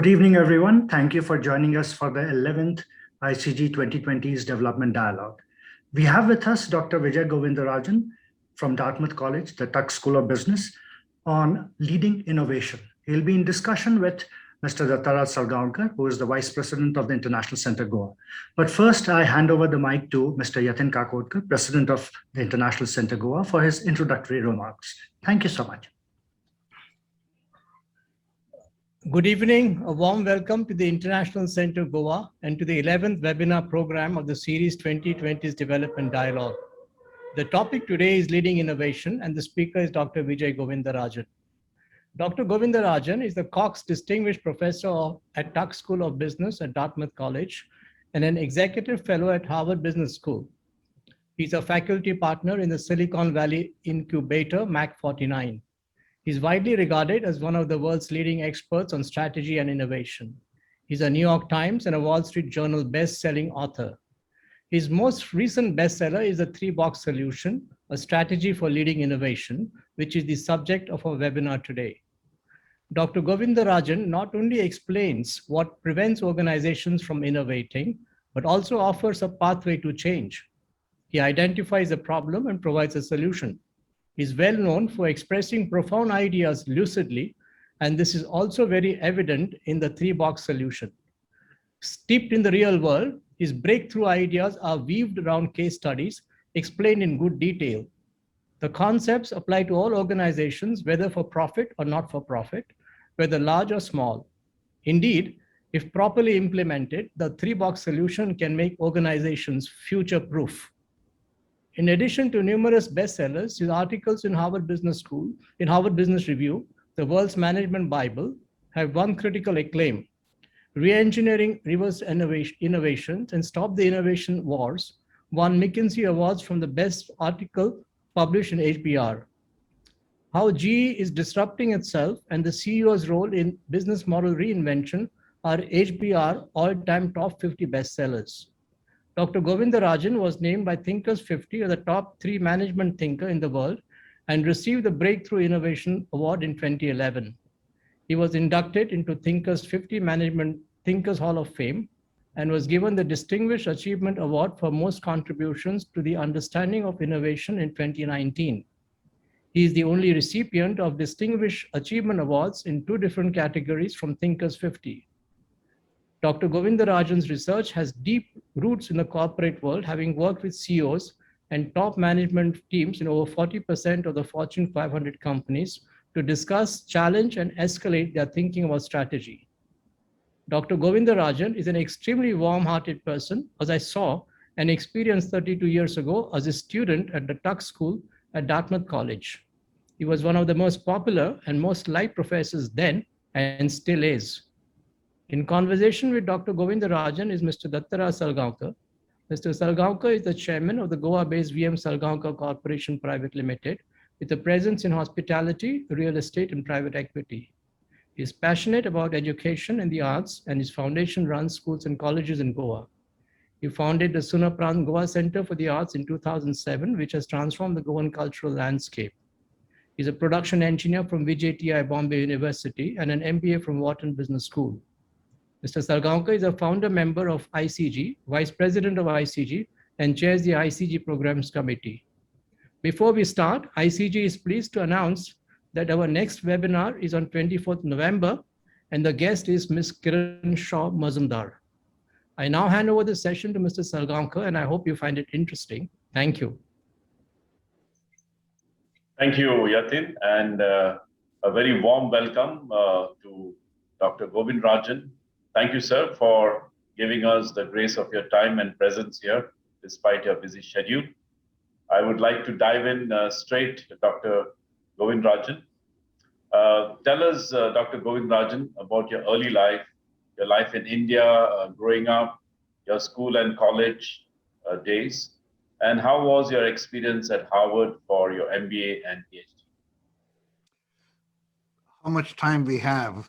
Good evening, everyone. Thank you for joining us for the 11th ICG 2020's Development Dialogue. We have with us Dr. Vijay Govindarajan from Dartmouth College, the Tuck School of Business, on leading innovation. He'll be in discussion with Mr. Dattaraj Salgaocar, who is the Vice President of the International Centre Goa. But first, I hand over the mic to Mr. Yatin Kakodkar, President of the International Centre Goa, for his introductory remarks. Thank you so much. Good evening, a warm welcome to the International Centre Goa and to the 11th webinar program of the series 2020's Development Dialogue. The topic today is leading innovation and the speaker is Dr. Vijay Govindarajan. Dr. Govindarajan is the Cox Distinguished Professor at Tuck School of Business at Dartmouth College and an Executive Fellow at Harvard Business School. He's a faculty partner in the Silicon Valley Incubator MAC 49. He's widely regarded as one of the world's leading experts on strategy and innovation. He's a New York Times and a Wall Street Journal best-selling author. His most recent bestseller is The Three-Box Solution, a strategy for leading innovation, which is the subject of our webinar today. Dr. Govindarajan not only explains what prevents organizations from innovating, but also offers a pathway to change. He identifies a problem and provides a solution. He's well known for expressing profound ideas lucidly, and this is also very evident in the three-box solution. Steeped in the real world, his breakthrough ideas are weaved around case studies, explained in good detail. The concepts apply to all organizations, whether for profit or not for profit, whether large or small. Indeed, if properly implemented, the three-box solution can make organizations future-proof. In addition to numerous bestsellers, his articles in Harvard Business Review, the world's management Bible, have won critical acclaim. Re-engineering reverse innovations and Stop the Innovation Wars won McKinsey Awards from the best article published in HBR. How GE is disrupting itself and the CEO's role in business model reinvention are HBR all-time top 50 bestsellers. Dr. Govindarajan was named by Thinkers 50 as the top 3 management thinker in the world and received the Breakthrough Innovation Award in 2011. He was inducted into Thinkers 50 Management Thinkers Hall of Fame and was given the Distinguished Achievement Award for most contributions to the understanding of innovation in 2019. He is the only recipient of Distinguished Achievement Awards in 2 different categories from Thinkers 50. Dr. Govindarajan's research has deep roots in the corporate world, having worked with CEOs and top management teams in over 40% of the Fortune 500 companies to discuss, challenge, and escalate their thinking about strategy. Dr. Govindarajan is an extremely warm-hearted person, as I saw and experienced 32 years ago as a student at the Tuck School at Dartmouth College. He was one of the most popular and most liked professors then and still is. In conversation with Dr. Govindarajan is Mr. Dattaraj Salgaocar. Mr. Salgaocar is the chairman of the Goa-based VM Salgaocar Corporation Private Limited, with a presence in hospitality, real estate, and private equity. He is passionate about education and the arts, and his foundation runs schools and colleges in Goa. He founded the Sunaprant Goa Center for the Arts in 2007, which has transformed the Goan cultural landscape. He's a production engineer from Vijay Bombay University and an MBA from Wharton Business School. Mr. Salgaocar is a founder member of ICG, Vice President of ICG, and chairs the ICG Programs Committee. Before we start, ICG is pleased to announce that our next webinar is on 24th November, and the guest is Ms. Kiran Shaw Mazumdar. I now hand over the session to Mr. Salgaocar, and I hope you find it interesting. Thank you. Thank you, Yatin, and a very warm welcome to Dr. Govindarajan. Thank you, sir, for giving us the grace of your time and presence here, despite your busy schedule. I would like to dive in straight to Dr. Govindarajan. Tell us, Dr. Govindarajan, about your early life, your life in India, growing up, your school and college days, and how was your experience at Harvard for your MBA and PhD? How much time we have?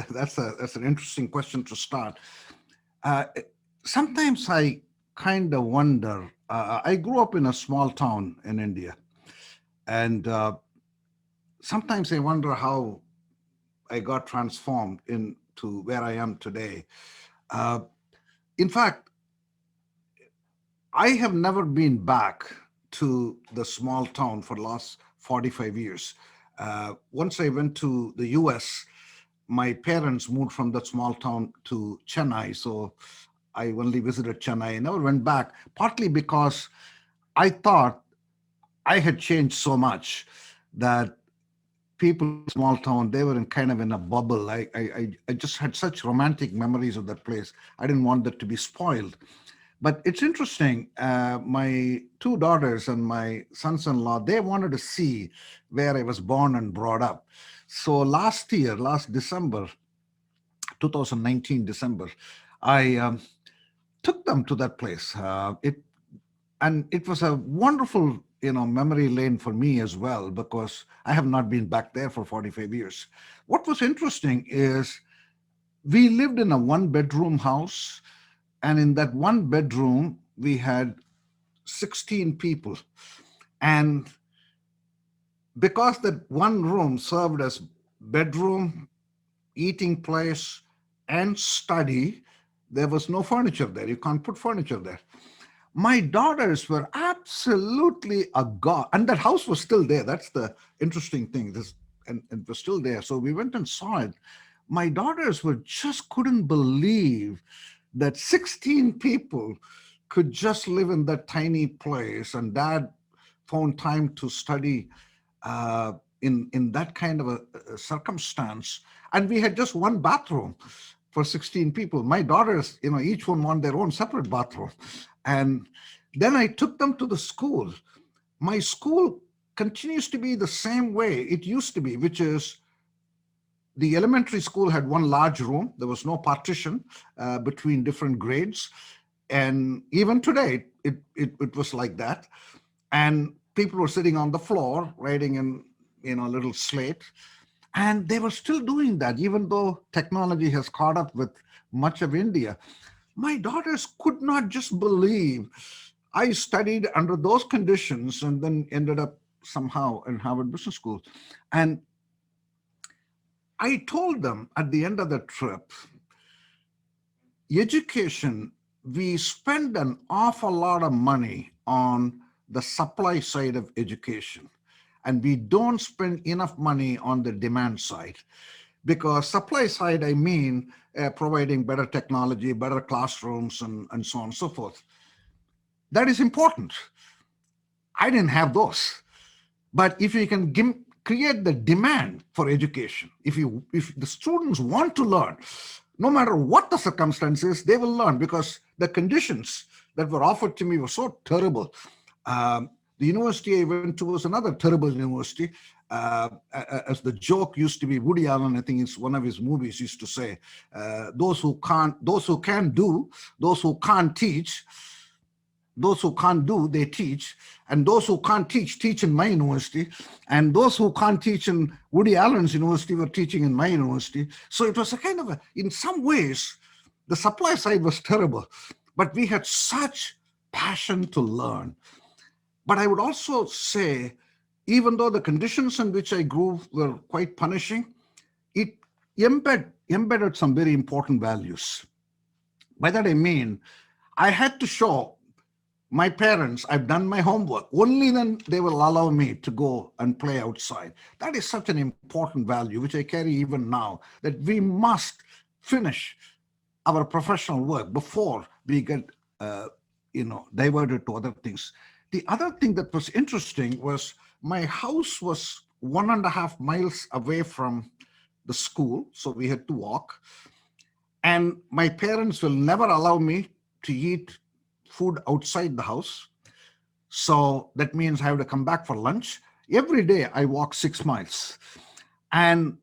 That's an interesting question to start. Sometimes I kind of wonder. I grew up in a small town in India, and sometimes I wonder how I got transformed into where I am today. Uh, in fact, I have never been back to the small town for the last 45 years. Once I went to the US, my parents moved from that small town to Chennai. So I only visited Chennai. I never went back, partly because I thought I had changed so much that people in small town, they were in kind of in a bubble. I just had such romantic memories of that place. I didn't want that to be spoiled. But it's interesting. My two daughters and my sons-in-law, they wanted to see where I was born and brought up. So last year, last December, 2019 December, I took them to that place. It was a wonderful, memory lane for me as well, because I have not been back there for 45 years. What was interesting is we lived in a one-bedroom house, and in that one bedroom, we had 16 people. And because that one room served as bedroom, eating place, and study, there was no furniture there. You can't put furniture there. My daughters were absolutely agog, and that house was still there. That's the interesting thing. And it was still there. So we went and saw it. My daughters were just couldn't believe that 16 people could just live in that tiny place, and Dad found time to study in that kind of a circumstance. And we had just one bathroom for 16 people. My daughters, each one wanted their own separate bathroom. And then I took them to the school. My school continues to be the same way it used to be, which is the elementary school had one large room. There was no partition between different grades. And even today, it was like that. And people were sitting on the floor writing in a little slate. And they were still doing that, even though technology has caught up with much of India. My daughters could not just believe I studied under those conditions and then ended up somehow in Harvard Business School. And I told them at the end of the trip, education, we spend an awful lot of money on the supply side of education, and we don't spend enough money on the demand side. Because supply side, I mean providing better technology, better classrooms, and so on and so forth. That is important. I didn't have those. But if you can create the demand for education, if the students want to learn, no matter what the circumstances, they will learn, because the conditions that were offered to me were so terrible. The university I went to was another terrible university. As the joke used to be, Woody Allen, I think it's one of his movies, used to say, those who can do, those who can't teach, those who can't do, they teach, and those who can't teach in my university, and those who can't teach in Woody Allen's university were teaching in my university. So it was a kind of in some ways, the supply side was terrible, but we had such passion to learn. But I would also say, even though the conditions in which I grew were quite punishing, it embedded some very important values. By that I mean, I had to show my parents I've done my homework. Only then they will allow me to go and play outside. That is such an important value, which I carry even now, that we must finish our professional work before we get diverted to other things. The other thing that was interesting was my house was 1.5 miles away from the school, so we had to walk. And my parents will never allow me to eat food outside the house. So that means I have to come back for lunch. Every day I walk 6 miles. And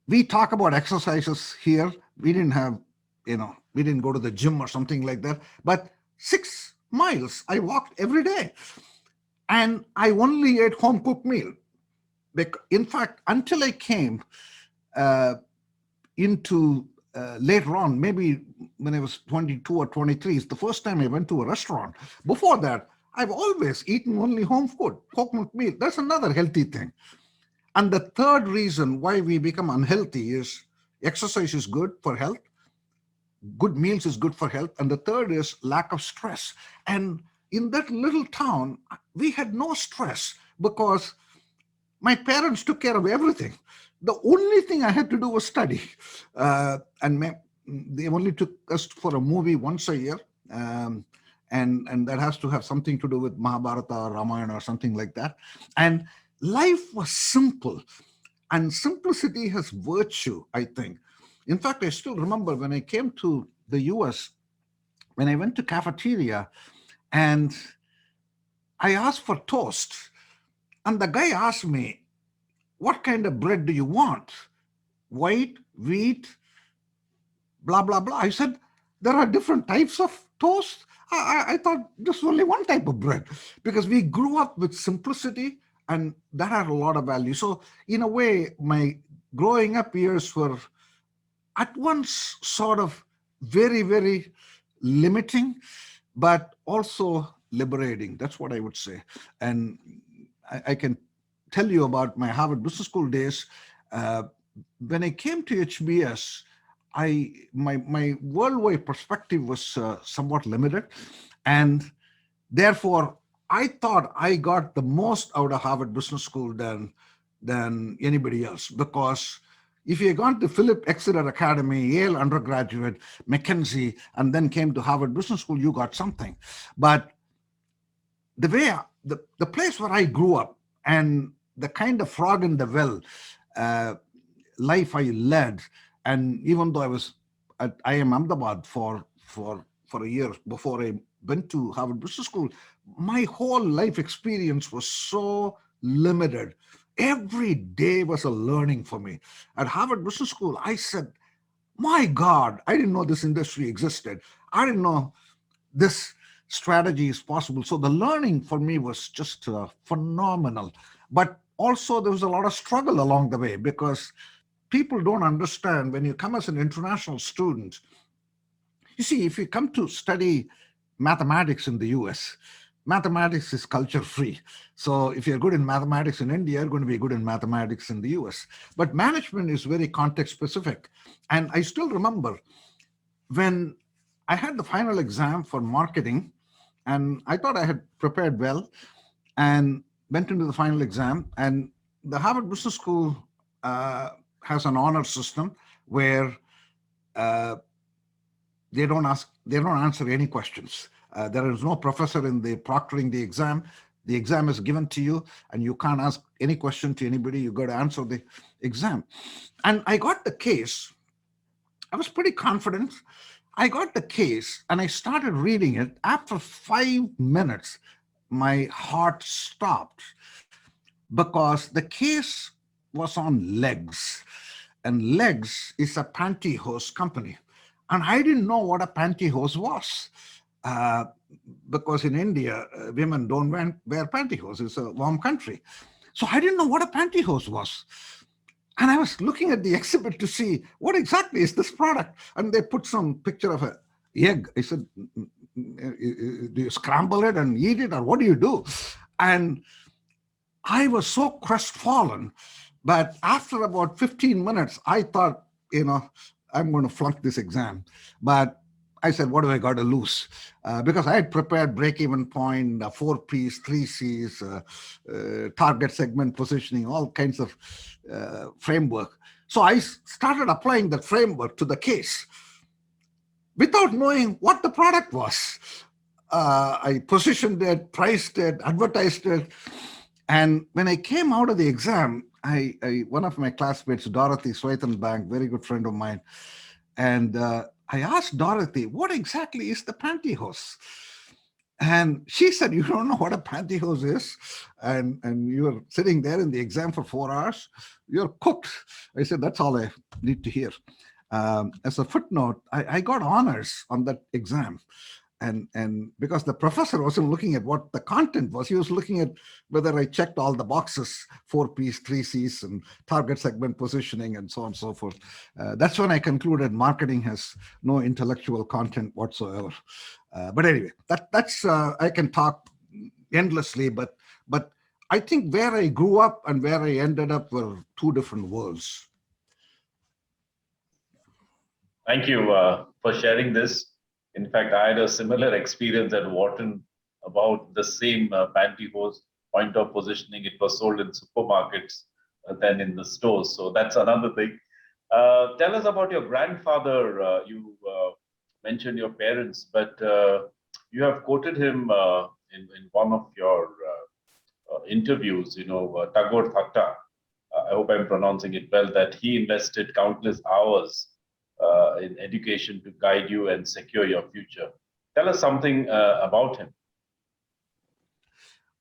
we talk about exercises here. We didn't have, we didn't go to the gym or something like that. But 6 miles I walked every day. And I only ate home cooked meal. In fact, until I came into later on, maybe when I was 22 or 23, it's the first time I went to a restaurant. Before that, I've always eaten only home food, cooked meal. That's another healthy thing. And the third reason why we become unhealthy is exercise is good for health, good meals is good for health, and the third is lack of stress. And in that little town, we had no stress because my parents took care of everything. The only thing I had to do was study. And they only took us for a movie once a year. And that has to have something to do with Mahabharata or Ramayana or something like that. And life was simple. And simplicity has virtue, I think. In fact, I still remember when I came to the US, when I went to cafeteria and I asked for toast. And the guy asked me, what kind of bread do you want? White, wheat, blah, blah, blah. I said, there are different types of toast. I thought there's only one type of bread because we grew up with simplicity and that had a lot of value. So in a way, my growing up years were at once sort of very, very limiting, but also liberating. That's what I would say. And I can tell you about my Harvard Business School days. When I came to HBS, my worldwide perspective was somewhat limited, and therefore I thought I got the most out of Harvard Business School than anybody else. Because if you had gone to Philip Exeter Academy, Yale undergraduate, McKinsey, and then came to Harvard Business School, you got something. But the way the place where I grew up and the kind of frog in the well life I led, and even though I was at IIM Ahmedabad for a year before I went to Harvard Business School, my whole life experience was so limited. Every day was a learning for me. At Harvard Business School, I said, my God, I didn't know this industry existed. I didn't know this strategy is possible. So the learning for me was just phenomenal. But also there was a lot of struggle along the way because people don't understand when you come as an international student. You see, if you come to study mathematics in the US, mathematics is culture free. So if you're good in mathematics in India, you're going to be good in mathematics in the US. But management is very context specific. And I still remember when I had the final exam for marketing, and I thought I had prepared well and went into the final exam. And the Harvard Business School has an honor system where they don't answer any questions. There is no professor in the proctoring the exam. The exam is given to you and you can't ask any question to anybody. You got to answer the exam. And I got the case. I was pretty confident. I got the case and I started reading it. After 5 minutes, my heart stopped because the case was on Legs. And Legs is a pantyhose company. And I didn't know what a pantyhose was. Because in India, women don't wear pantyhose. It's a warm country. So I didn't know what a pantyhose was. And I was looking at the exhibit to see what exactly is this product. And they put some picture of an egg. I said, do you scramble it and eat it, or what do you do? And I was so crestfallen. But after about 15 minutes, I thought, I'm going to flunk this exam. But I said, what do I got to lose? Because I had prepared break-even point, 4 Ps, 3 Cs, target segment positioning, all kinds of framework. So I started applying that framework to the case without knowing what the product was. I positioned it, priced it, advertised it. And when I came out of the exam, one of my classmates, Dorothy Swaitenbank, very good friend of mine, and I asked Dorothy, what exactly is the pantyhose? And she said, you don't know what a pantyhose is? And you're sitting there in the exam for 4 hours? You're cooked. I said, that's all I need to hear. As a footnote, I got honors on that exam. And because the professor wasn't looking at what the content was, he was looking at whether I checked all the boxes, 4 Ps, 3 Cs, and target segment positioning, and so on and so forth. That's when I concluded marketing has no intellectual content whatsoever. But anyway, that's I can talk endlessly, but I think where I grew up and where I ended up were two different worlds. Thank you for sharing this. In fact, I had a similar experience at Wharton about the same pantyhose point of positioning. It was sold in supermarkets than in the stores. So that's another thing. Tell us about your grandfather. You mentioned your parents, but you have quoted him in one of your interviews, Tagore Thatta. I hope I'm pronouncing it well, that he invested countless hours in education to guide you and secure your future. Tell us something about him.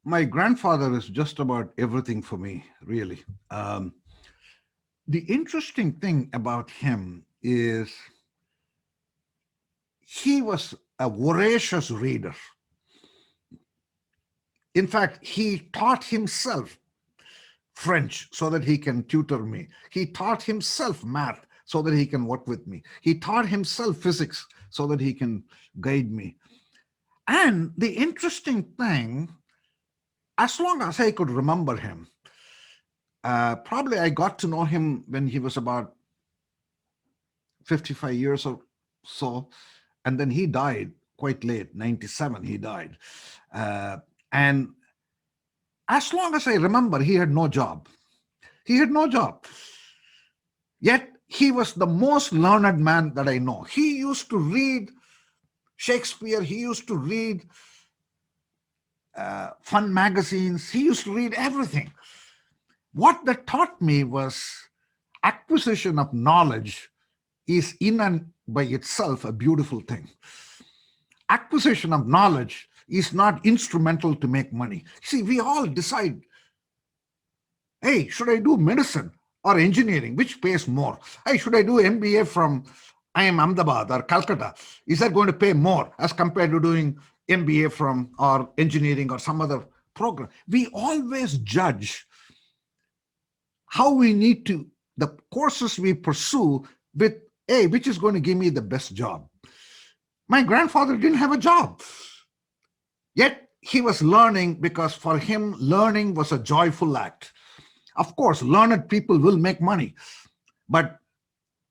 My grandfather is just about everything for me, really. The interesting thing about him is he was a voracious reader. In fact, he taught himself French so that he can tutor me. He taught himself math so that he can work with me. He taught himself physics so that he can guide me. And the interesting thing, as long as I could remember him, probably I got to know him when he was about 55 years or so. And then he died quite late, 97, he died. And as long as I remember, he had no job. He had no job. Yet he was the most learned man that I know. He used to read Shakespeare. He used to read fun magazines. He used to read everything. What that taught me was acquisition of knowledge is in and by itself a beautiful thing. Acquisition of knowledge is not instrumental to make money. See, we all decide, hey, should I do medicine or engineering? Which pays more? Hey, should I do MBA from Ahmedabad or Calcutta? Is that going to pay more as compared to doing MBA from or engineering or some other program? We always judge how we need to, the courses we pursue with, hey, which is going to give me the best job? My grandfather didn't have a job. Yet he was learning because for him, learning was a joyful act. Of course, learned people will make money, but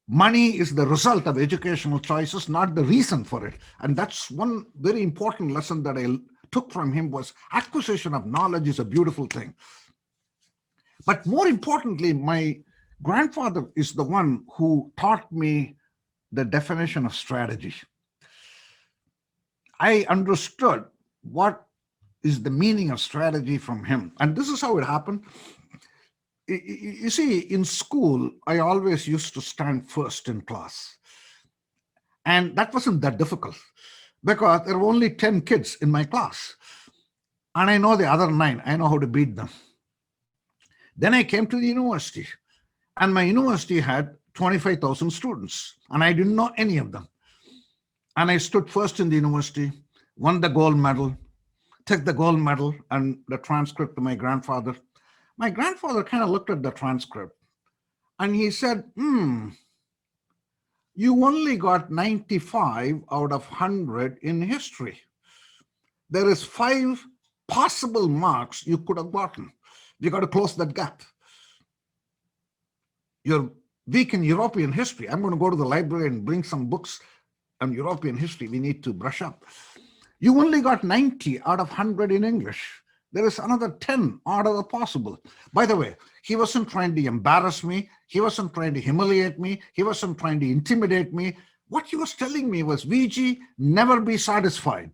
money is the result of educational choices, not the reason for it. And that's one very important lesson that I took from him was acquisition of knowledge is a beautiful thing. But more importantly, my grandfather is the one who taught me the definition of strategy. I understood what is the meaning of strategy from him. And this is how it happened. You see, in school, I always used to stand first in class. And that wasn't that difficult because there were only 10 kids in my class. And I know the other 9. I know how to beat them. Then I came to the university. And my university had 25,000 students. And I didn't know any of them. And I stood first in the university, won the gold medal, took the gold medal and the transcript to my grandfather. My grandfather kind of looked at the transcript and he said, you only got 95 out of 100 in history. There is 5 possible marks you could have gotten. You got to close that gap. You're weak in European history. I'm going to go to the library and bring some books on European history. We need to brush up. You only got 90 out of 100 in English. There is another 10 out of the possible. By the way, he wasn't trying to embarrass me. He wasn't trying to humiliate me. He wasn't trying to intimidate me. What he was telling me was, Vijay, never be satisfied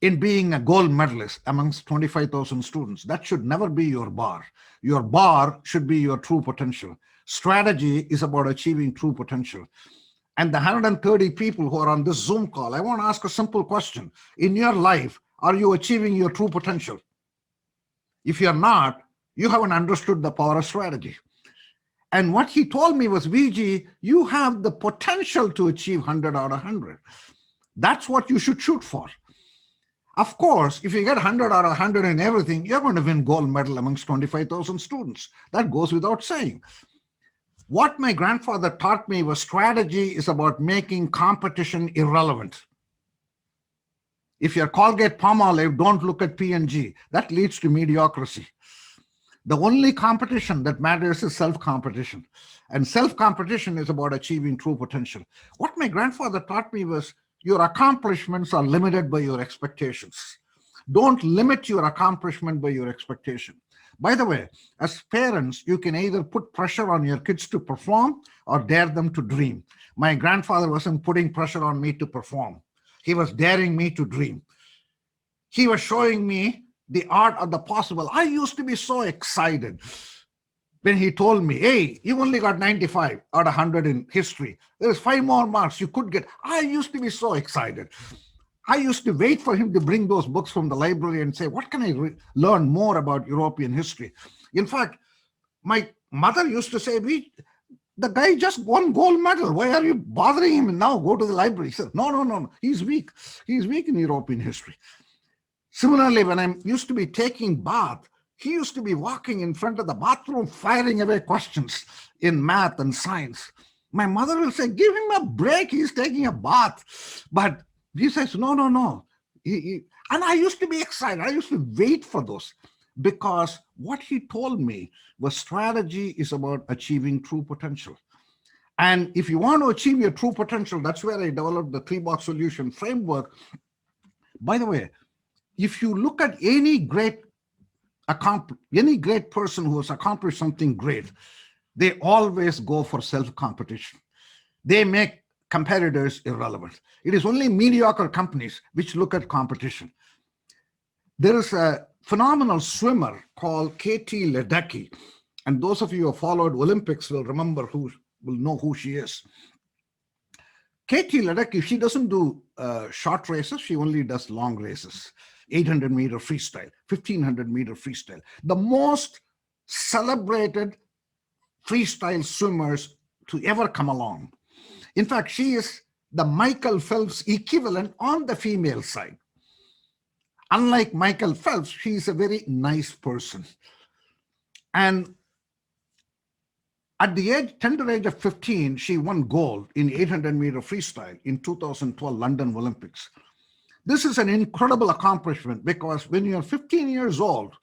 in being a gold medalist amongst 25,000 students. That should never be your bar. Your bar should be your true potential. Strategy is about achieving true potential. And the 130 people who are on this Zoom call, I want to ask a simple question. In your life, are you achieving your true potential? If you're not, you haven't understood the power of strategy. And what he told me was, Vijay, you have the potential to achieve 100 out of 100. That's what you should shoot for. Of course, if you get 100 out of 100 in everything, you're going to win gold medal amongst 25,000 students. That goes without saying. What my grandfather taught me was strategy is about making competition irrelevant. If you're Colgate Palmolive, don't look at P&G. That leads to mediocrity. The only competition that matters is self-competition. And self-competition is about achieving true potential. What my grandfather taught me was your accomplishments are limited by your expectations. Don't limit your accomplishment by your expectation. By the way, as parents, you can either put pressure on your kids to perform or dare them to dream. My grandfather wasn't putting pressure on me to perform. He was daring me to dream. He was showing me the art of the possible. I used to be so excited when he told me, hey, you only got 95 out of 100 in history. There's 5 more marks you could get. I used to be so excited. I used to wait for him to bring those books from the library and say, what can I learn more about European history? In fact, my mother used to say, the guy just won gold medal. Why are you bothering him now? Go to the library. He said, no. He's weak. He's weak in European history. Similarly, when I used to be taking bath, he used to be walking in front of the bathroom, firing away questions in math and science. My mother will say, give him a break. He's taking a bath. But he says, no. And I used to be excited. I used to wait for those because what he told me was strategy is about achieving true potential. And if you want to achieve your true potential, that's where I developed the 3-box solution framework. By the way, if you look at any great person who has accomplished something great, they always go for self-competition. They make competitors irrelevant. It is only mediocre companies which look at competition. There is a phenomenal swimmer called Katie Ledecky, and those of you who have followed Olympics will know who she is. Katie Ledecky, she doesn't do short races, she only does long races. 800-meter freestyle, 1500-meter freestyle. The most celebrated freestyle swimmers to ever come along. In fact, she is the Michael Phelps equivalent on the female side. Unlike Michael Phelps, she is a very nice person. And at the tender age of 15, she won gold in 800-meter freestyle in 2012 London Olympics. This is an incredible accomplishment because when you're 15 years old,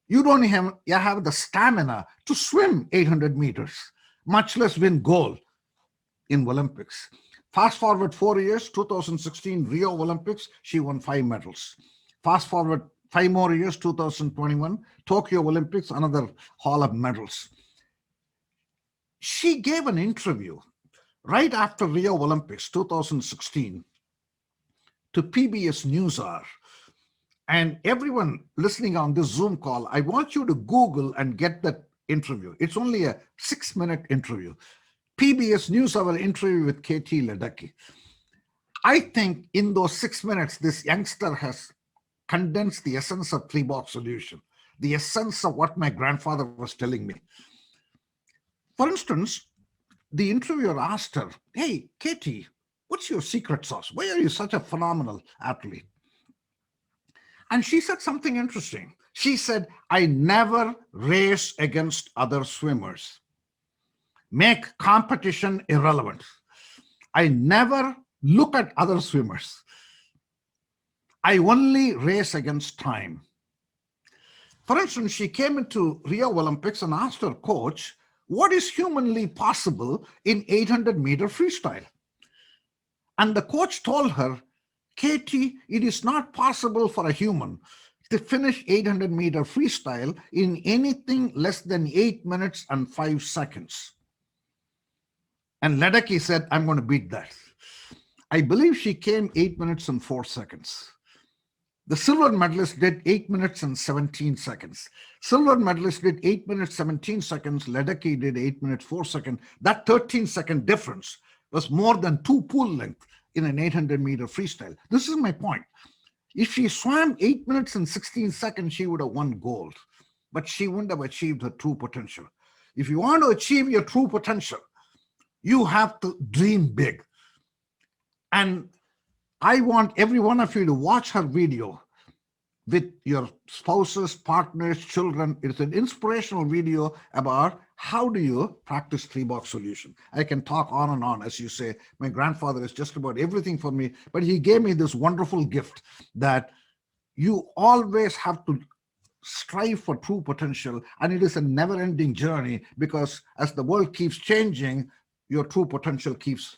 you don't have the stamina to swim 800 meters, much less win gold in Olympics. Fast forward 4 years, 2016 Rio Olympics, she won 5 medals. Fast forward 5 more years, 2021 Tokyo Olympics, another haul of medals. She gave an interview right after Rio Olympics 2016 to PBS NewsHour. And everyone listening on this Zoom call, I want you to Google and get that interview. It's only a 6-minute interview. PBS NewsHour interview with Katie Ledecky. I think in those 6 minutes, this youngster has condensed the essence of 3-box solution, the essence of what my grandfather was telling me. For instance, the interviewer asked her, hey, Katie, what's your secret sauce? Why are you such a phenomenal athlete? And she said something interesting. She said, I never race against other swimmers. Make competition irrelevant. I never look at other swimmers. I only race against time. For instance, she came into Rio Olympics and asked her coach, what is humanly possible in 800-meter freestyle? And the coach told her, Katie, it is not possible for a human to finish 800-meter freestyle in anything less than 8 minutes and 5 seconds. And Ledecky said, I'm going to beat that. I believe she came 8 minutes and 4 seconds. The silver medalist did 8 minutes and 17 seconds. Silver medalist did 8 minutes, 17 seconds. Ledecky did 8 minutes, 4 seconds. That 13-second difference was more than 2 pool length in an 800-meter freestyle. This is my point. If she swam 8 minutes and 16 seconds, she would have won gold, but she wouldn't have achieved her true potential. If you want to achieve your true potential, you have to dream big. And I want every one of you to watch her video with your spouses, partners, children. It's an inspirational video about how do you practice three-box solution. I can talk on and on. As you say, my grandfather is just about everything for me, but he gave me this wonderful gift that you always have to strive for true potential, and it is a never-ending journey, because as the world keeps changing, your true potential keeps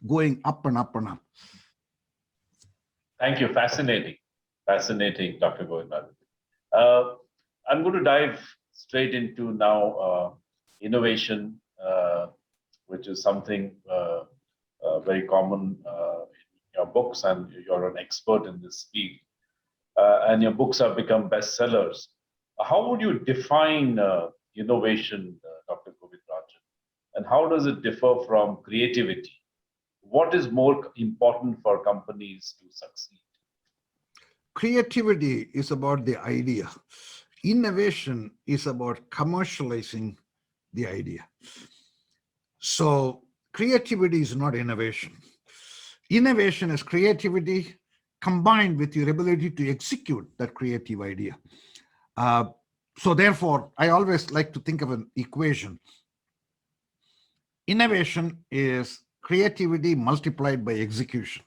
going up and up and up. Thank you. Fascinating. Fascinating, Dr. Govindarajan. I'm going to dive straight into now innovation, which is something very common in your books, and you're an expert in this field. And your books have become bestsellers. How would you define innovation, Dr. Govindarajan? And how does it differ from creativity? What is more important for companies to succeed? Creativity is about the idea. Innovation is about commercializing the idea. So creativity is not innovation. Innovation is creativity combined with your ability to execute that creative idea. So therefore, I always like to think of an equation. Innovation is creativity multiplied by execution.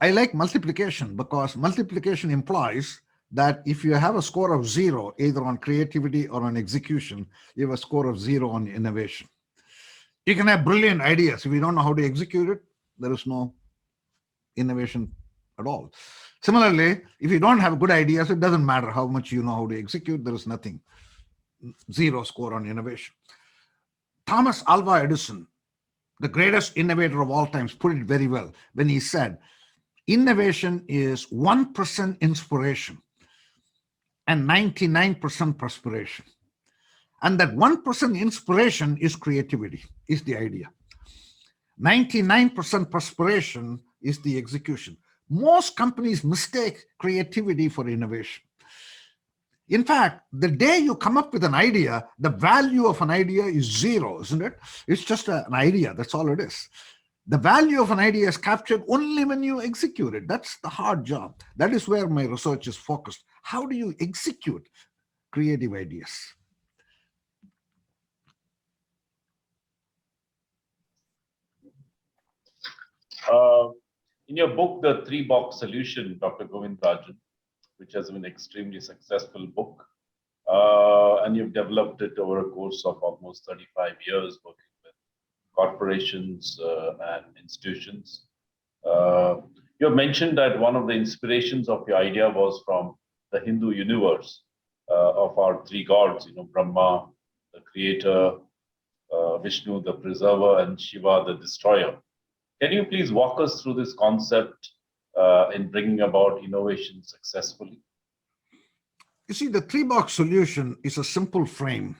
I like multiplication because multiplication implies that if you have a score of 0, either on creativity or on execution, you have a score of 0 on innovation. You can have brilliant ideas. If you don't know how to execute it, there is no innovation at all. Similarly, if you don't have good ideas, it doesn't matter how much you know how to execute, there is nothing. 0 score on innovation. Thomas Alva Edison, the greatest innovator of all times, put it very well when he said, innovation is 1% inspiration and 99% perspiration. And that 1% inspiration is creativity, is the idea. 99% perspiration is the execution. Most companies mistake creativity for innovation. In fact, the day you come up with an idea, the value of an idea is 0, isn't it? It's just an idea, that's all it is. The value of an idea is captured only when you execute it. That's the hard job. That is where my research is focused. How do you execute creative ideas? In your book, The Three-Box Solution, Dr. Govindarajan, which has been an extremely successful book, and you've developed it over a course of almost 35 years working with corporations and institutions. You have mentioned that one of the inspirations of your idea was from the Hindu universe of our three gods, Brahma, the creator, Vishnu, the preserver, and Shiva, the destroyer. Can you please walk us through this concept in bringing about innovation successfully? You see, the three-box solution is a simple frame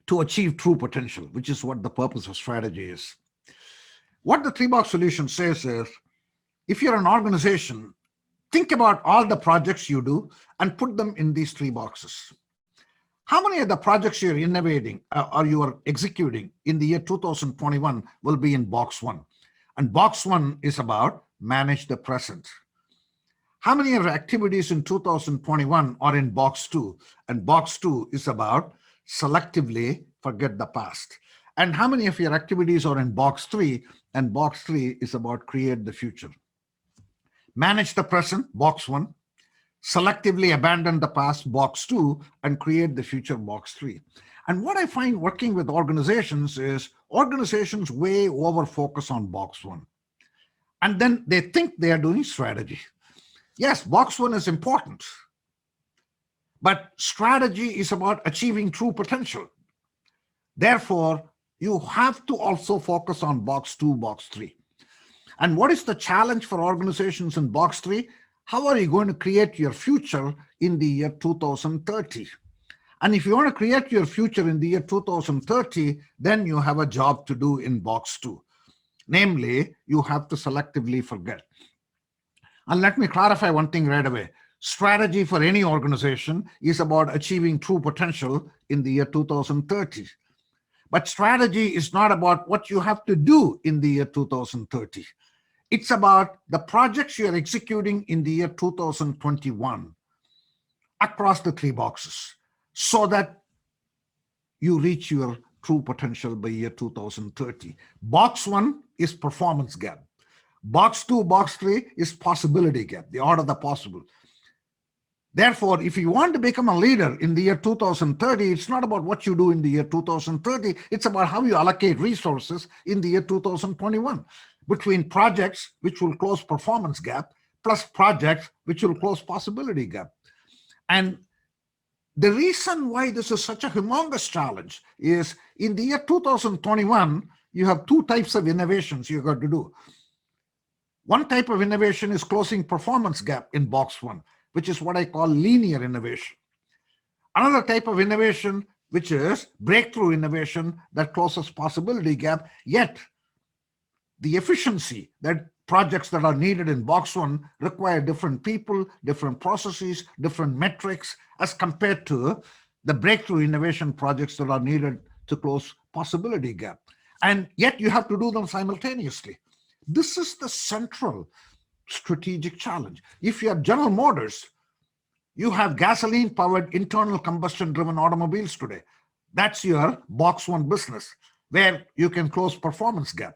to achieve true potential, which is what the purpose of strategy is. What the three-box solution says is, if you're an organization, think about all the projects you do and put them in these 3 boxes. How many of the projects you're innovating or you are executing in the year 2021 will be in box 1? And box 1 is about manage the present. How many of the activities in 2021 are in box 2? And box 2 is about selectively forget the past. And how many of your activities are in box 3? And box 3 is about create the future. Manage the present, box 1. Selectively abandon the past, box 2, and create the future, box 3. And what I find working with organizations is organizations way over focus on box 1. And then they think they are doing strategy. Yes, box 1 is important, but strategy is about achieving true potential. Therefore, you have to also focus on box 2, box 3. And what is the challenge for organizations in box 3? How are you going to create your future in the year 2030? And if you want to create your future in the year 2030, then you have a job to do in box 2. Namely, you have to selectively forget. And let me clarify one thing right away. Strategy for any organization is about achieving true potential in the year 2030. But strategy is not about what you have to do in the year 2030. It's about the projects you are executing in the year 2021 across the three boxes so that you reach your true potential by year 2030. Box 1 is performance gap. Box 2, box 3 is possibility gap, the art of the possible. Therefore, if you want to become a leader in the year 2030, it's not about what you do in the year 2030. It's about how you allocate resources in the year 2021 between projects which will close performance gap plus projects which will close possibility gap. And the reason why this is such a humongous challenge is in the year 2021, you have two types of innovations you got to do. One type of innovation is closing performance gap in box 1, which is what I call linear innovation. Another type of innovation, which is breakthrough innovation that closes possibility gap, yet the efficiency that projects that are needed in box 1 require different people, different processes, different metrics as compared to the breakthrough innovation projects that are needed to close possibility gap. And yet you have to do them simultaneously. This is the central strategic challenge. If you have General Motors, you have gasoline-powered internal combustion-driven automobiles today. That's your box 1 business where you can close performance gap.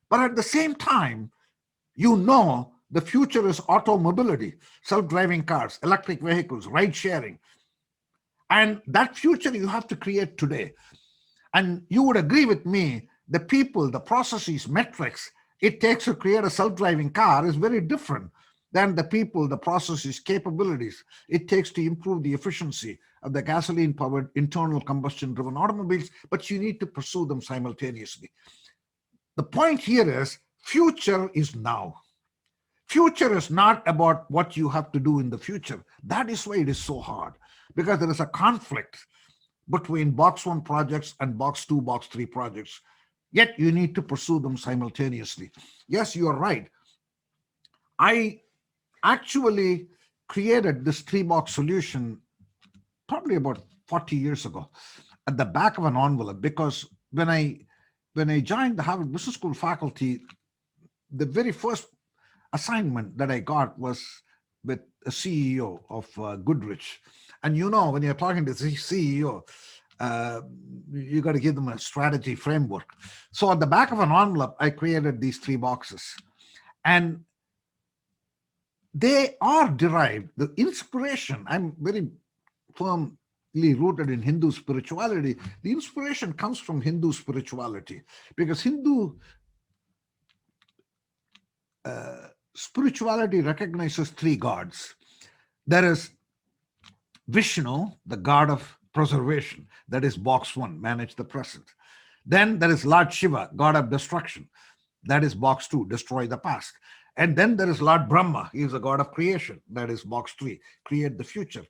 But at the same time, you know the future is auto mobility, self-driving cars, electric vehicles, ride sharing. And that future you have to create today. And you would agree with me, the people, the processes, metrics it takes to create a self-driving car is very different than the people, the processes, capabilities it takes to improve the efficiency of the gasoline-powered internal combustion-driven automobiles, but you need to pursue them simultaneously. The point here is future is now. Future is not about what you have to do in the future. That is why it is so hard, because there is a conflict between box 1 projects and box 2, box 3 projects. Yet you need to pursue them simultaneously. Yes, you are right. I actually created this 3-box solution probably about 40 years ago at the back of an envelope, because when I joined the Harvard Business School faculty, the very first assignment that I got was with a CEO of Goodrich. And you know, when you're talking to the CEO, you got to give them a strategy framework. So at the back of an envelope, I created these 3 boxes. And they are derived, the inspiration, I'm very firmly rooted in Hindu spirituality. The inspiration comes from Hindu spirituality, because Hindu spirituality recognizes 3 gods. There is Vishnu, the god of preservation, that is box 1, manage the present. Then there is Lord Shiva, god of destruction, that is box 2, destroy the past. And then there is Lord Brahma, he is the god of creation, that is box 3, create the future.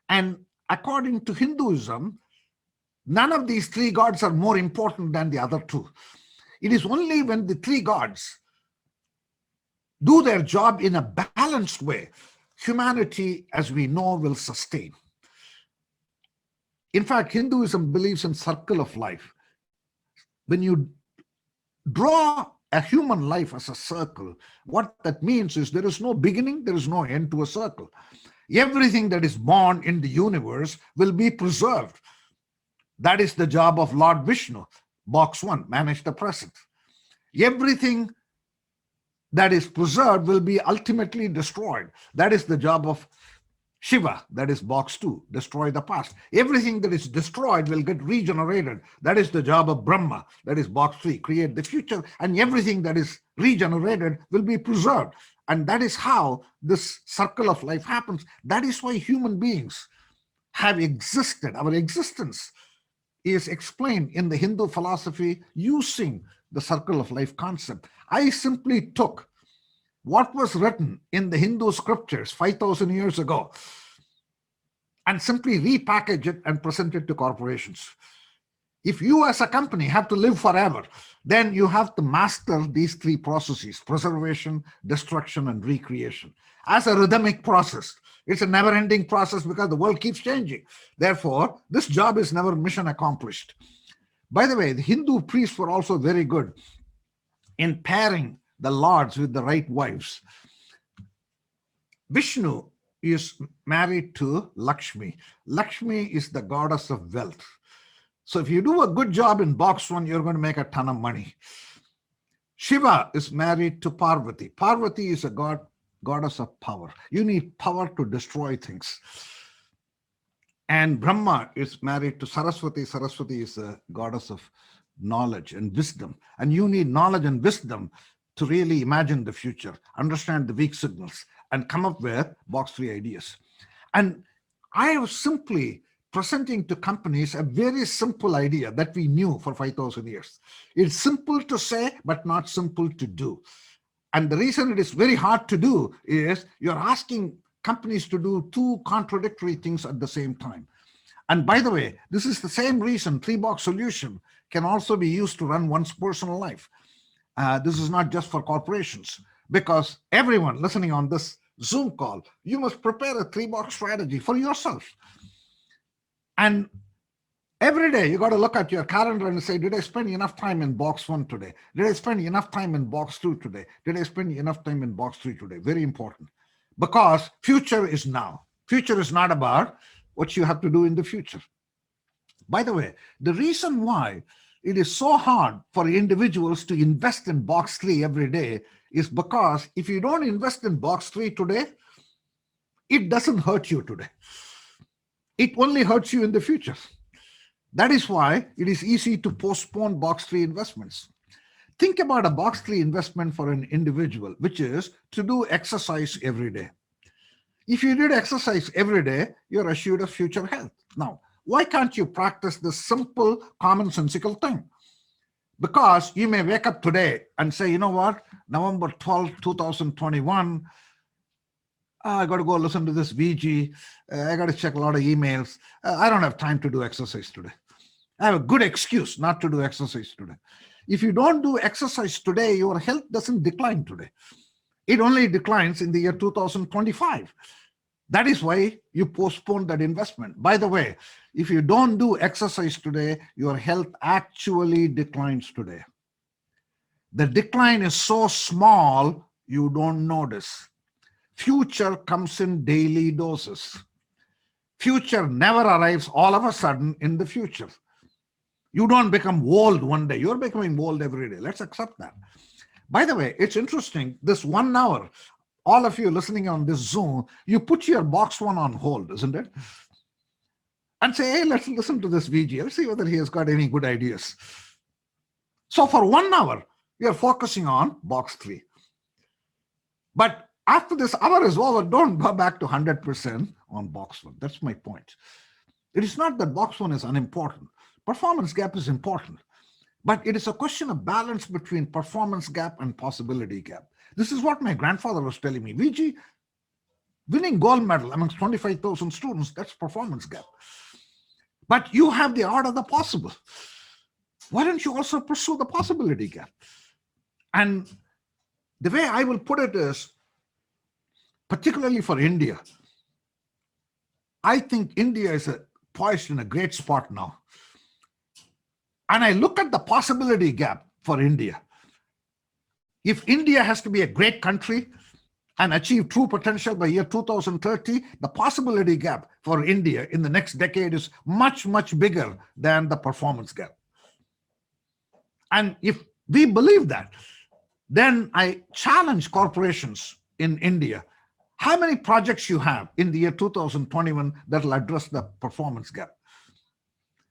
And according to Hinduism, none of these 3 gods are more important than the other 2. It is only when the 3 gods do their job in a balanced way, humanity, as we know, will sustain. In fact, Hinduism believes in circle of life. When you draw a human life as a circle, what that means is there is no beginning, there is no end to a circle. Everything that is born in the universe will be preserved. That is the job of Lord Vishnu, box 1, manage the present. Everything that is preserved will be ultimately destroyed. That is the job of Shiva, that is box 2, destroy the past. Everything that is destroyed will get regenerated. That is the job of Brahma, that is box 3, create the future. And everything that is regenerated will be preserved. And that is how this circle of life happens. That is why human beings have existed. Our existence is explained in the Hindu philosophy using the circle of life concept. I simply took what was written in the Hindu scriptures 5,000 years ago and simply repackage it and present it to corporations. If you as a company have to live forever, then you have to master these 3 processes: preservation, destruction, and recreation, as a rhythmic process. It's a never-ending process because the world keeps changing. Therefore, this job is never mission accomplished. By the way, the Hindu priests were also very good in pairing the lords with the right wives. Vishnu is married to Lakshmi. Lakshmi is the goddess of wealth. So if you do a good job in box one, you're going to make a ton of money. Shiva is married to Parvati. Parvati is a goddess of power. You need power to destroy things. And Brahma is married to Saraswati. Saraswati is a goddess of knowledge and wisdom. And you need knowledge and wisdom to really imagine the future, understand the weak signals, and come up with box 3 ideas. And I was simply presenting to companies a very simple idea that we knew for 5,000 years. It's simple to say, but not simple to do. And the reason it is very hard to do is you're asking companies to do two contradictory things at the same time. And by the way, this is the same reason 3-box solution can also be used to run one's personal life. This is not just for corporations, because everyone listening on this Zoom call, you must prepare a 3-box strategy for yourself. And every day you got to look at your calendar and say, did I spend enough time in box 1 today? Did I spend enough time in box 2 today? Did I spend enough time in box 3 today? Very important, because future is now. Future is not about what you have to do in the future. By the way, the reason why it is so hard for individuals to invest in box 3 every day is because if you don't invest in box 3 today, it doesn't hurt you today. It only hurts you in the future. That is why it is easy to postpone box 3 investments. Think about a box 3 investment for an individual, which is to do exercise every day. If you did exercise every day, you're assured of future health. Now, why can't you practice this simple, commonsensical thing? Because you may wake up today and say, you know what, November 12, 2021, I got to go listen to this VG. I got to check a lot of emails. I don't have time to do exercise today. I have a good excuse not to do exercise today. If you don't do exercise today, your health doesn't decline today. It only declines in the year 2025. That is why you postpone that investment. By the way, if you don't do exercise today, your health actually declines today. The decline is so small, you don't notice. Future comes in daily doses. Future never arrives all of a sudden in the future. You don't become old one day. You're becoming old every day. Let's accept that. By the way, it's interesting, this 1 hour, all of you listening on this Zoom, you put your box 1 on hold, isn't it? And say, hey, let's listen to this VG. Let's see whether he has got any good ideas. So for 1 hour, you're focusing on box 3. But after this hour is over, don't go back to 100% on box 1. That's my point. It is not that box 1 is unimportant. Performance gap is important. But it is a question of balance between performance gap and possibility gap. This is what my grandfather was telling me. VG, winning gold medal amongst 25,000 students, that's performance gap. But you have the art of the possible. Why don't you also pursue the possibility gap? And the way I will put it is, particularly for India, I think India is poised in a great spot now. And I look at the possibility gap for India. If India has to be a great country and achieve true potential by year 2030, the possibility gap for India in the next decade is much, much bigger than the performance gap. And if we believe that, then I challenge corporations in India. How many projects you have in the year 2021 that will address the performance gap?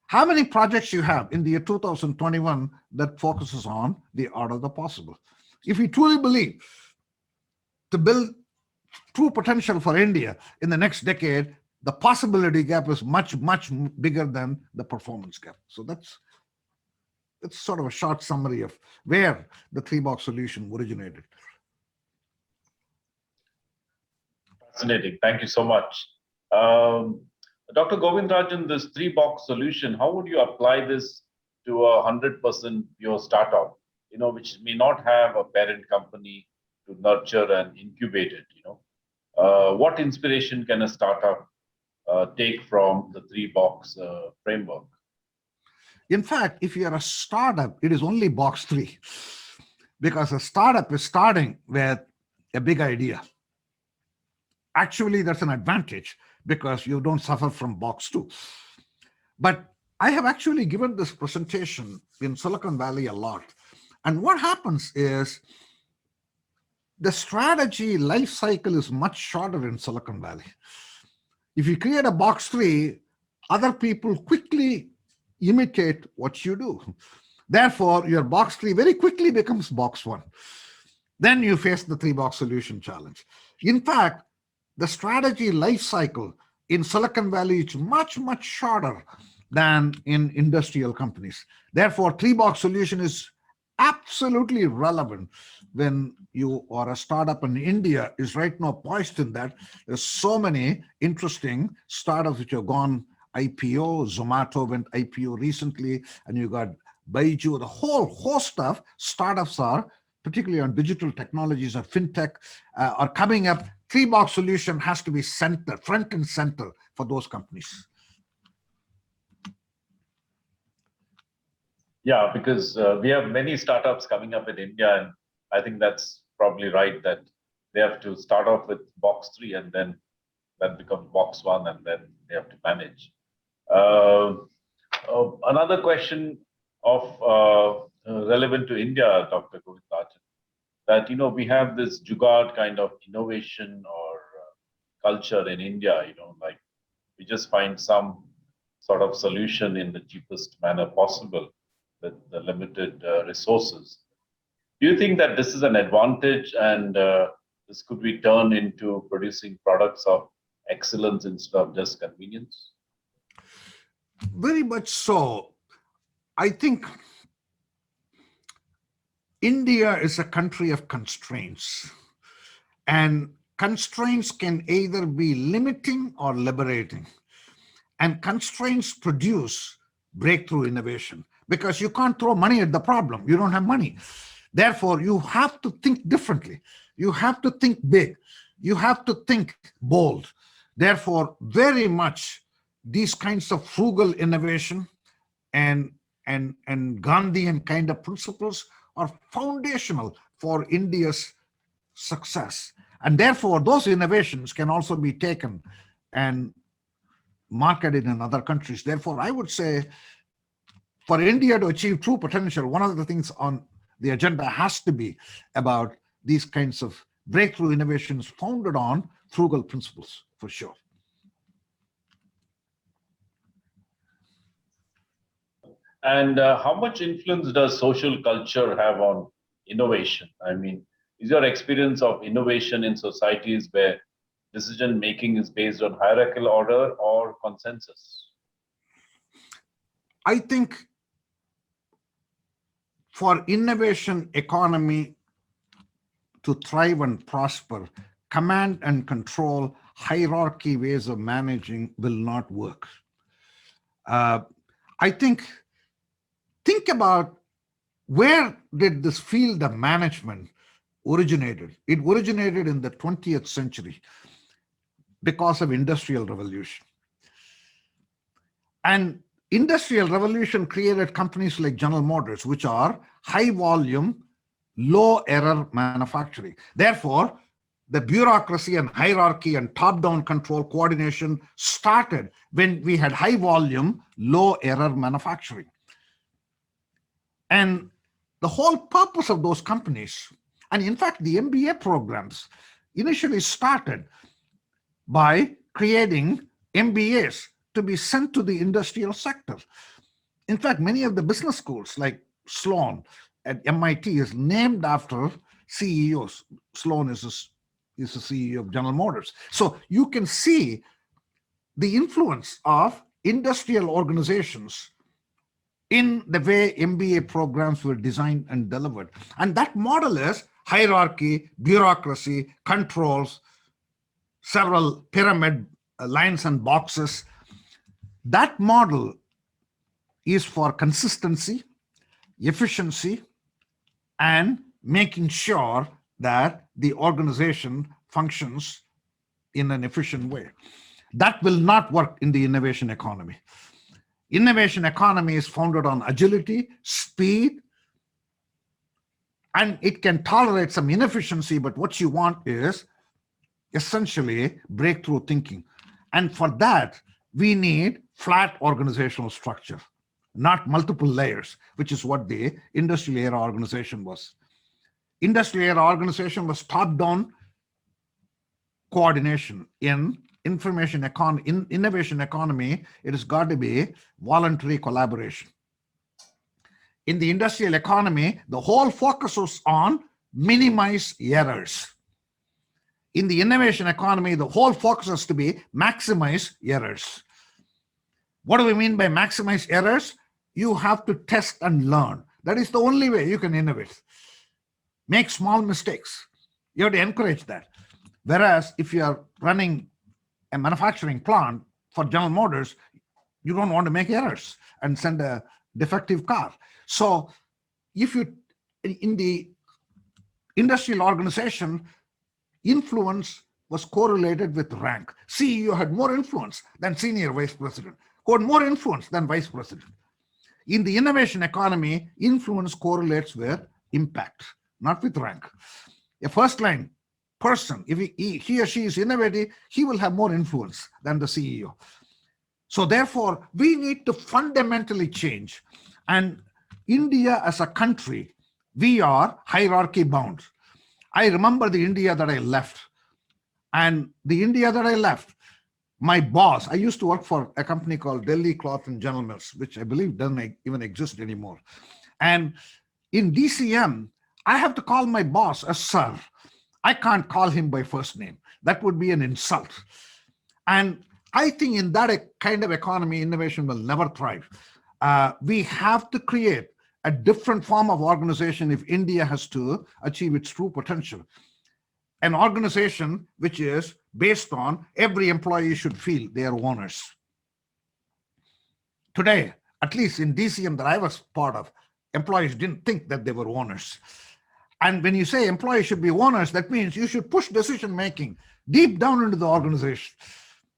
How many projects you have in the year 2021 that focuses on the art of the possible? If we truly believe to build true potential for India in the next decade, the possibility gap is much, much bigger than the performance gap. So that's sort of a short summary of where the 3-box solution originated. Fascinating. Thank you so much. Dr. Govindarajan, this 3-box solution, how would you apply this to a 100% pure startup, which may not have a parent company to nurture and incubate it, What inspiration can a startup take from the 3-box framework? In fact, if you are a startup, it is only box 3. because a startup is starting with a big idea. Actually, that's an advantage because you don't suffer from box two. But I have actually given this presentation in Silicon Valley a lot. And what happens is the strategy life cycle is much shorter in Silicon Valley. If you create a box three, other people quickly imitate what you do. Therefore, your box three very quickly becomes box one. Then you face the three-box solution challenge. In fact, the strategy life cycle in Silicon Valley is much, much shorter than in industrial companies. Therefore, three-box solution is absolutely relevant when you are a startup, and India is right now poised in that. There's so many interesting startups which have gone IPO. Zomato went IPO recently, and you got Baiju. The whole host of startups are, particularly on digital technologies or fintech, are coming up. Three-box solution has to be center, front and center for those companies. Yeah, because we have many startups coming up in India, and I think that's probably right that they have to start off with box three and then that becomes box one, and then they have to manage. Another question of relevant to India, Dr. Govindarajan, that we have this jugaad kind of innovation or culture in India. Like we just find some sort of solution in the cheapest manner possible with the limited resources. Do you think that this is an advantage, and this could be turned into producing products of excellence instead of just convenience? Very much so. I think India is a country of constraints, and constraints can either be limiting or liberating. And constraints produce breakthrough innovation because you can't throw money at the problem. You don't have money. Therefore, you have to think differently. You have to think big. You have to think bold. Therefore, very much these kinds of frugal innovation and Gandhian kind of principles are foundational for India's success. And therefore, those innovations can also be taken and marketed in other countries. Therefore, I would say for India to achieve true potential, one of the things on the agenda has to be about these kinds of breakthrough innovations founded on frugal principles, for sure. And how much influence does social culture have on innovation? I mean, is your experience of innovation in societies where decision making is based on hierarchical order or consensus? I think for innovation economy to thrive and prosper, command and control, hierarchy ways of managing will not work. I think about where did this field of management originated? It originated in the 20th century because of Industrial Revolution. And Industrial Revolution created companies like General Motors, which are high volume, low error manufacturing. Therefore, the bureaucracy and hierarchy and top-down control coordination started when we had high volume, low error manufacturing. And the whole purpose of those companies, and in fact, the MBA programs initially started by creating MBAs to be sent to the industrial sector. In fact, many of the business schools like Sloan at MIT is named after CEOs. Sloan is the CEO of General Motors. So you can see the influence of industrial organizations in the way MBA programs were designed and delivered. And that model is hierarchy, bureaucracy, controls, several pyramid lines and boxes. That model is for consistency, efficiency, and making sure that the organization functions in an efficient way. That will not work in the innovation economy. Innovation economy is founded on agility, speed, and it can tolerate some inefficiency, but what you want is essentially breakthrough thinking. And for that, we need flat organizational structure, not multiple layers, which is what the industrial era organization was. Industrial era organization was top-down coordination. In innovation economy, it has got to be voluntary collaboration. In the industrial economy, the whole focus was on minimize errors. In the innovation economy, the whole focus has to be maximize errors. What do we mean by maximize errors? You have to test and learn. That is the only way you can innovate. Make small mistakes. You have to encourage that. Whereas if you are running a manufacturing plant for General Motors, you don't want to make errors and send a defective car. So if you, in the industrial organization, influence was correlated with rank. CEO had more influence than senior vice president, had more influence than vice president. In the innovation economy, influence correlates with impact, not with rank. A first line person, if he or she is innovative, he will have more influence than the CEO. So therefore, we need to fundamentally change. And India as a country, we are hierarchy bound. I remember the India that I left. And the India that I left, my boss, I used to work for a company called Delhi Cloth and General Mills, which I believe doesn't even exist anymore. And in DCM, I have to call my boss a sir. I can't call him by first name. That would be an insult. And I think in that kind of economy, innovation will never thrive. We have to create a different form of organization if India has to achieve its true potential. An organization which is based on every employee should feel they are owners. Today, at least in DCM that I was part of, employees didn't think that they were owners. And when you say employees should be owners, that means you should push decision-making deep down into the organization.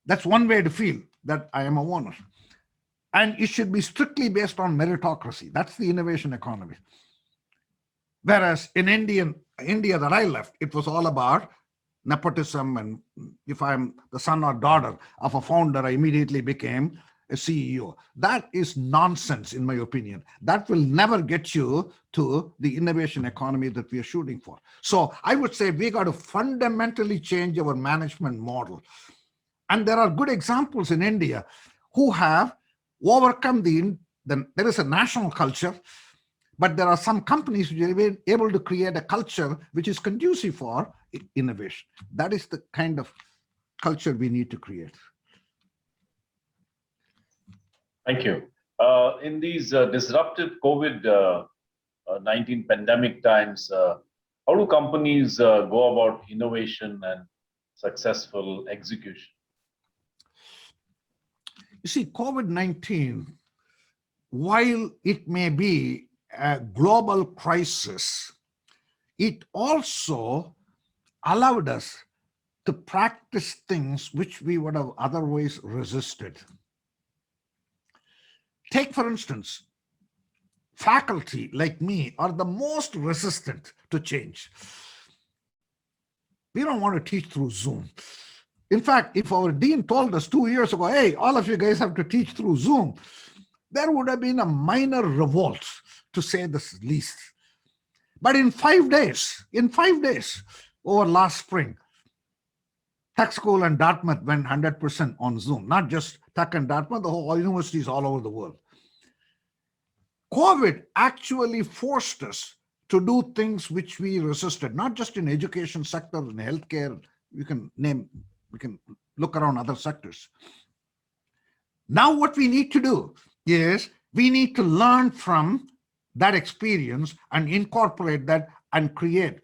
That's one way to feel that I am a owner. And it should be strictly based on meritocracy. That's the innovation economy. Whereas in India that I left, it was all about nepotism. And if I'm the son or daughter of a founder, I immediately became a CEO. That is nonsense, in my opinion. That will never get you to the innovation economy that we are shooting for. So I would say we got to fundamentally change our management model. And there are good examples in India who have overcome there is a national culture, but there are some companies which are able to create a culture which is conducive for innovation. That is the kind of culture we need to create. Thank you. In these disruptive COVID-19 pandemic times, how do companies go about innovation and successful execution? You see, COVID-19, while it may be a global crisis, it also allowed us to practice things which we would have otherwise resisted. Take, for instance, faculty like me are the most resistant to change. We don't want to teach through Zoom. In fact, if our dean told us 2 years ago, hey, all of you guys have to teach through Zoom, there would have been a minor revolt, to say the least. But in 5 days, over last spring, Tech School and Dartmouth went 100% on Zoom, not just Tech and Dartmouth, the whole universities all over the world. COVID actually forced us to do things which we resisted, not just in education sector, in healthcare, we can look around other sectors. Now what we need to do is we need to learn from that experience and incorporate that and create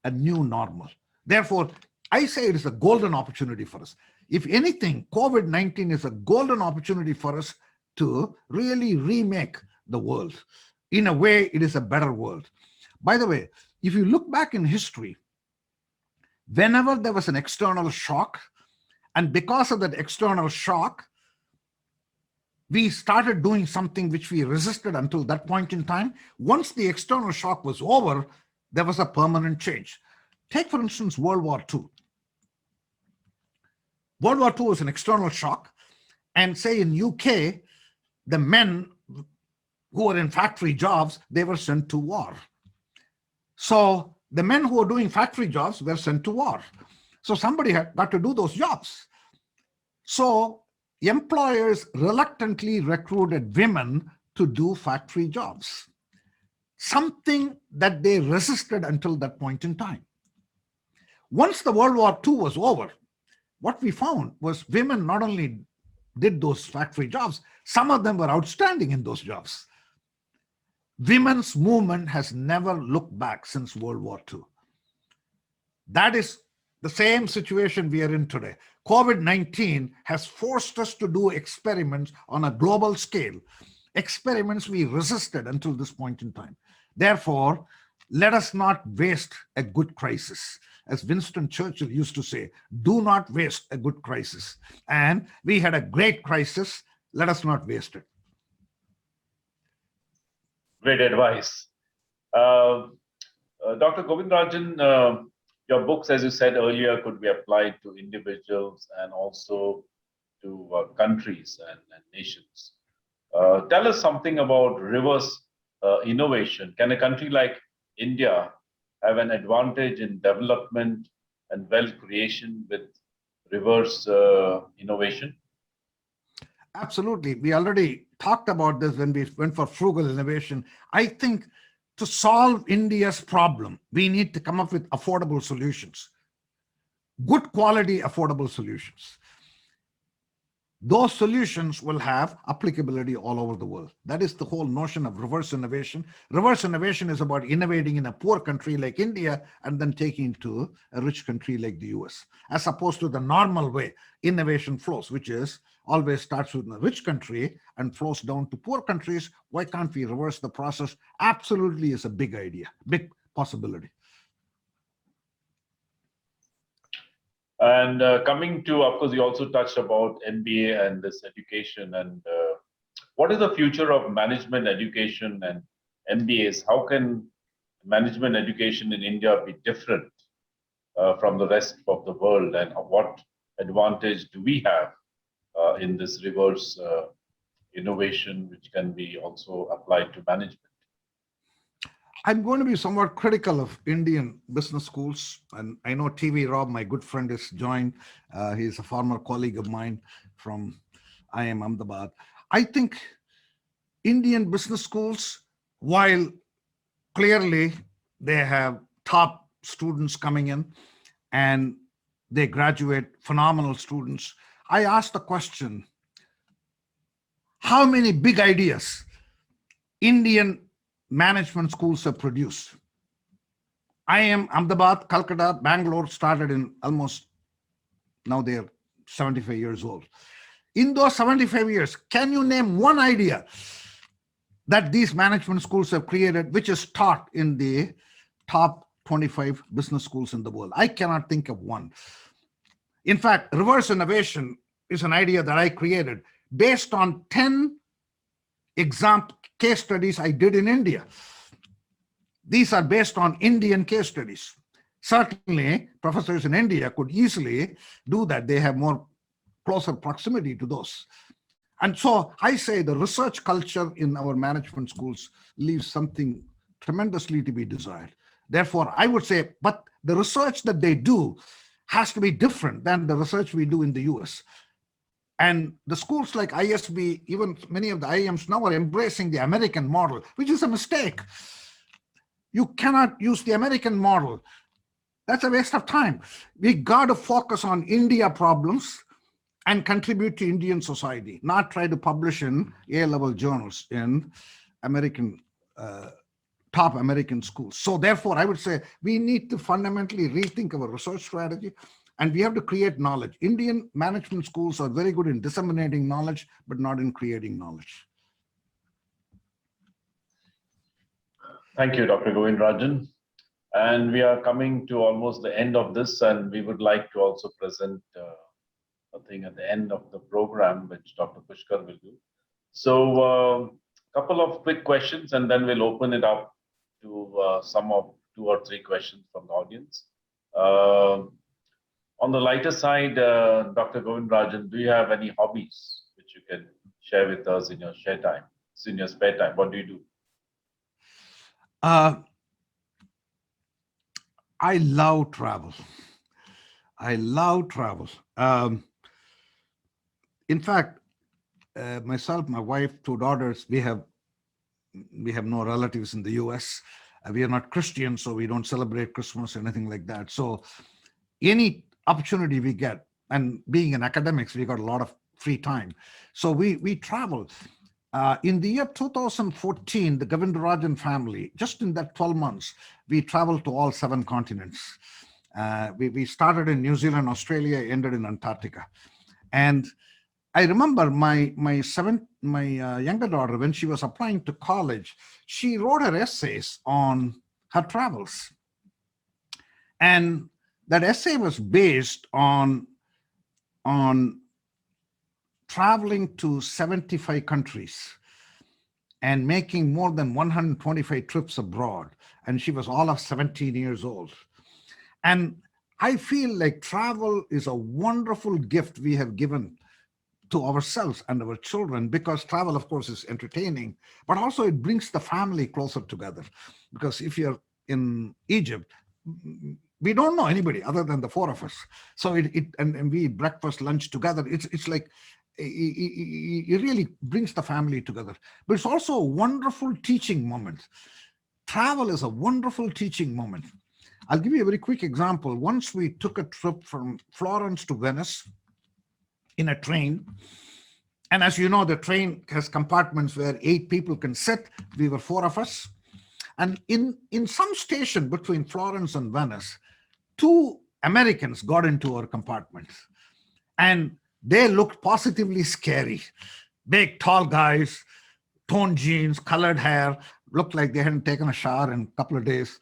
a new normal. Therefore, I say it is a golden opportunity for us. If anything, COVID-19 is a golden opportunity for us to really remake the world. In a way, it is a better world. By the way, if you look back in history, whenever there was an external shock, and because of that external shock, we started doing something which we resisted until that point in time. Once the external shock was over, there was a permanent change. Take, for instance, World War II. World War II was an external shock. And say in UK, the men who were in factory jobs, they were sent to war. So the men who were doing factory jobs were sent to war. So somebody had got to do those jobs. So employers reluctantly recruited women to do factory jobs, something that they resisted until that point in time. Once the World War II was over, what we found was women not only did those factory jobs, some of them were outstanding in those jobs. Women's movement has never looked back since World War II. That is the same situation we are in today. COVID-19 has forced us to do experiments on a global scale, experiments we resisted until this point in time. Therefore, let us not waste a good crisis. As Winston Churchill used to say, do not waste a good crisis. And we had a great crisis. Let us not waste it. Great advice. Dr. Govindarajan, your books, as you said earlier, could be applied to individuals and also to countries and nations. Tell us something about reverse innovation. Can a country like India have an advantage in development and wealth creation with reverse innovation? Absolutely. We already talked about this when we went for frugal innovation. I think to solve India's problem, we need to come up with affordable solutions, good quality affordable solutions. Those solutions will have applicability all over the world. That is the whole notion of reverse innovation. Reverse innovation is about innovating in a poor country like India and then taking it to a rich country like the US, as opposed to the normal way innovation flows, which is always starts with a rich country and flows down to poor countries. Why can't we reverse the process? Absolutely is a big idea, big possibility. And coming to, of course, you also touched about MBA and this education. And what is the future of management education and MBAs? How can management education in India be different from the rest of the world? And what advantage do we have in this reverse innovation, which can be also applied to management? I'm going to be somewhat critical of Indian business schools. And I know TV Rob, my good friend, has joined. He's a former colleague of mine from IIM Ahmedabad. I think Indian business schools, while clearly they have top students coming in and they graduate phenomenal students, I asked the question, how many big ideas Indian management schools have produced? IIM Ahmedabad, Calcutta, Bangalore started in almost, now they're 75 years old. In those 75 years, can you name one idea that these management schools have created, which is taught in the top 25 business schools in the world? I cannot think of one. In fact, reverse innovation is an idea that I created based on 10 case studies I did in India. These are based on Indian case studies. Certainly, professors in India could easily do that. They have more closer proximity to those. And so I say the research culture in our management schools leaves something tremendously to be desired. Therefore, I would say, but the research that they do has to be different than the research we do in the US. And the schools like ISB, even many of the IIMs now are embracing the American model, which is a mistake. You cannot use the American model. That's a waste of time. We got to focus on India problems and contribute to Indian society, not try to publish in A-level journals in American, top American schools. So therefore, I would say we need to fundamentally rethink our research strategy. And we have to create knowledge. Indian management schools are very good in disseminating knowledge, but not in creating knowledge. Thank you, Dr. Govindarajan. And we are coming to almost the end of this, and we would like to also present a thing at the end of the program, which Dr. Pushkar will do. So, couple of quick questions, and then we'll open it up to some of 2 or 3 questions from the audience. On the lighter side, Dr. Govindarajan, do you have any hobbies which you can share with us in your spare time? What do you do? I love travel. I love travel. In fact, myself, my wife, 2 daughters, we have no relatives in the US. We are not Christians, so we don't celebrate Christmas or anything like that. So any opportunity we get, and being in academics, we got a lot of free time. So we travel. In the year 2014, the Govindarajan family, just in that 12 months, we traveled to all 7 continents. We started in New Zealand, Australia, ended in Antarctica. And I remember my younger daughter, when she was applying to college, she wrote her essays on her travels. And that essay was based on traveling to 75 countries and making more than 125 trips abroad. And she was all of 17 years old. And I feel like travel is a wonderful gift we have given to ourselves and our children, because travel, of course, is entertaining, but also it brings the family closer together. Because if you're in Egypt, we don't know anybody other than the 4 of us. So and we eat breakfast, lunch together. It's like, it really brings the family together. But it's also a wonderful teaching moment. Travel is a wonderful teaching moment. I'll give you a very quick example. Once we took a trip from Florence to Venice in a train. And as you know, the train has compartments where 8 people can sit. We were 4 of us. And in some station between Florence and Venice, 2 Americans got into our compartments. And they looked positively scary. Big, tall guys, toned jeans, colored hair, looked like they hadn't taken a shower in a couple of days.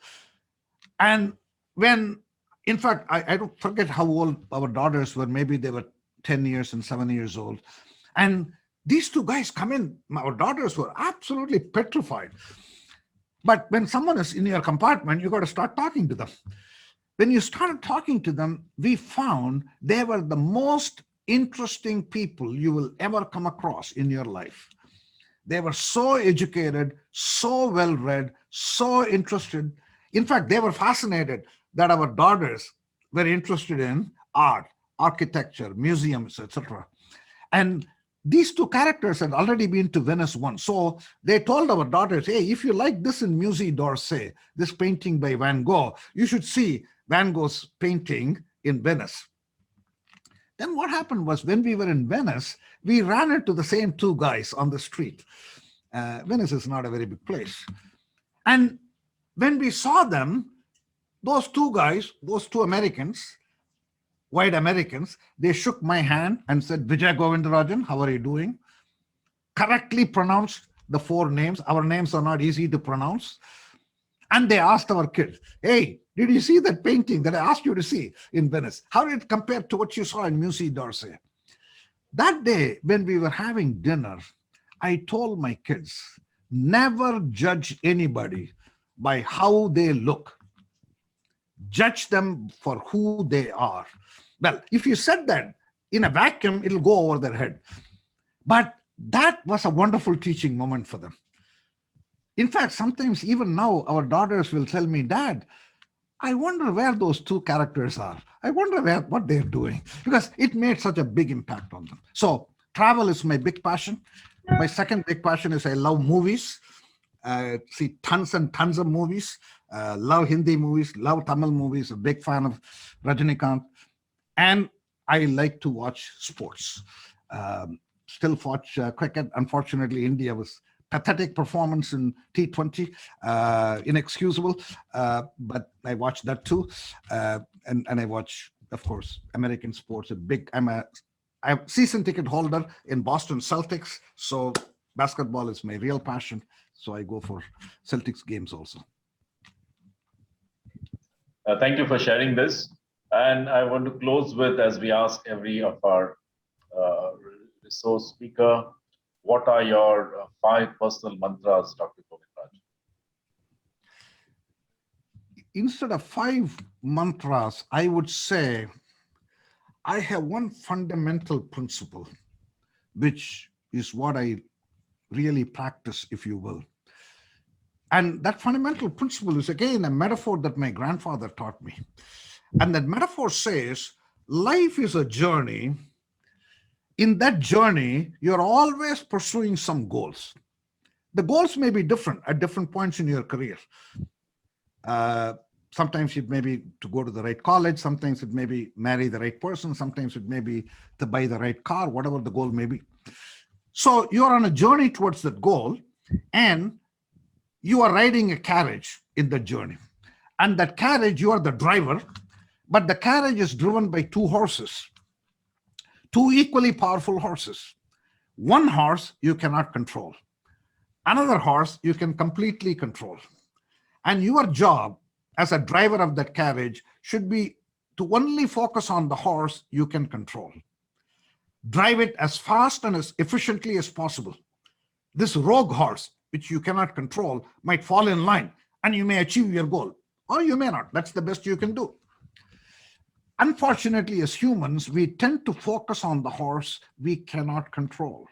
And in fact, I don't forget how old our daughters were. Maybe they were 10 years and 7 years old. And these 2 guys come in. Our daughters were absolutely petrified. But when someone is in your compartment, you got to start talking to them. When you started talking to them, we found they were the most interesting people you will ever come across in your life. They were so educated, so well-read, so interested. In fact, they were fascinated that our daughters were interested in art, architecture, museums, etc. And these 2 characters had already been to Venice once. So they told our daughters, hey, if you like this in Musée d'Orsay, this painting by Van Gogh, you should see Van Gogh's painting in Venice. Then what happened was, when we were in Venice, we ran into the same 2 guys on the street. Venice is not a very big place. And when we saw them, those 2 guys, those 2 Americans, white Americans, they shook my hand and said, Vijay Govindarajan, how are you doing? Correctly pronounced the 4 names. Our names are not easy to pronounce. And they asked our kids, hey, did you see that painting that I asked you to see in Venice? How did it compare to what you saw in Musée d'Orsay? That day, when we were having dinner, I told my kids, never judge anybody by how they look. Judge them for who they are. Well, if you said that in a vacuum, it'll go over their head. But that was a wonderful teaching moment for them. In fact, sometimes even now, our daughters will tell me, Dad, I wonder where those 2 characters are. I wonder what they're doing, because it made such a big impact on them. So travel is my big passion. My second big passion is I love movies. See tons and tons of movies. Love Hindi movies, love Tamil movies, a big fan of Rajinikanth. And I like to watch sports. Still watch cricket. Unfortunately, India was pathetic performance in T20, inexcusable, but I watch that too. And I watch, of course, American sports. I'm a season ticket holder in Boston Celtics, so basketball is my real passion. So I go for Celtics games also. Thank you for sharing this. And I want to close with, as we ask every of our resource speaker, what are your 5 personal mantras, Dr. Govindarajan? Instead of 5 mantras, I would say I have one fundamental principle, which is what I really practice, if you will. And that fundamental principle is, again, a metaphor that my grandfather taught me. And that metaphor says, life is a journey. In that journey, you're always pursuing some goals. The goals may be different at different points in your career. Sometimes it may be to go to the right college. Sometimes it may be marry the right person. Sometimes it may be to buy the right car, whatever the goal may be. So you're on a journey towards that goal, and you are riding a carriage in the journey. And that carriage, you are the driver, but the carriage is driven by 2 horses, 2 equally powerful horses. One horse you cannot control. Another horse you can completely control. And your job as a driver of that carriage should be to only focus on the horse you can control. Drive it as fast and as efficiently as possible. This rogue horse, which you cannot control, might fall in line and you may achieve your goal, or you may not. That's the best you can do. Unfortunately, as humans, we tend to focus on the horse we cannot control.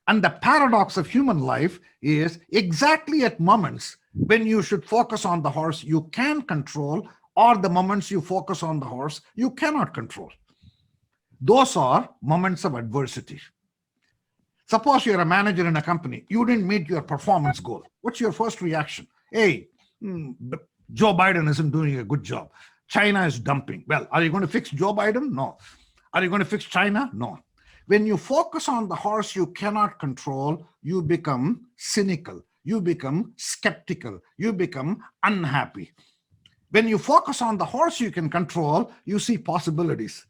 And the paradox of human life is exactly at moments when you should focus on the horse you can control, or the moments you focus on the horse you cannot control. Those are moments of adversity. Suppose you're a manager in a company, you didn't meet your performance goal. What's your first reaction? Hey, Joe Biden isn't doing a good job. China is dumping. Well, are you going to fix Joe Biden? No. Are you going to fix China? No. When you focus on the horse you cannot control, you become cynical, you become skeptical, you become unhappy. When you focus on the horse you can control, you see possibilities.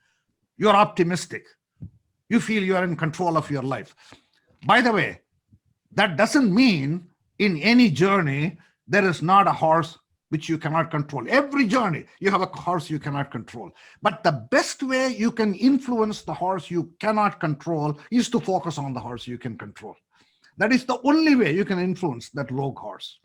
You're optimistic. You feel you are in control of your life. By the way, that doesn't mean in any journey there is not a horse which you cannot control. Every journey you have a horse you cannot control. But the best way you can influence the horse you cannot control is to focus on the horse you can control. That is the only way you can influence that rogue horse.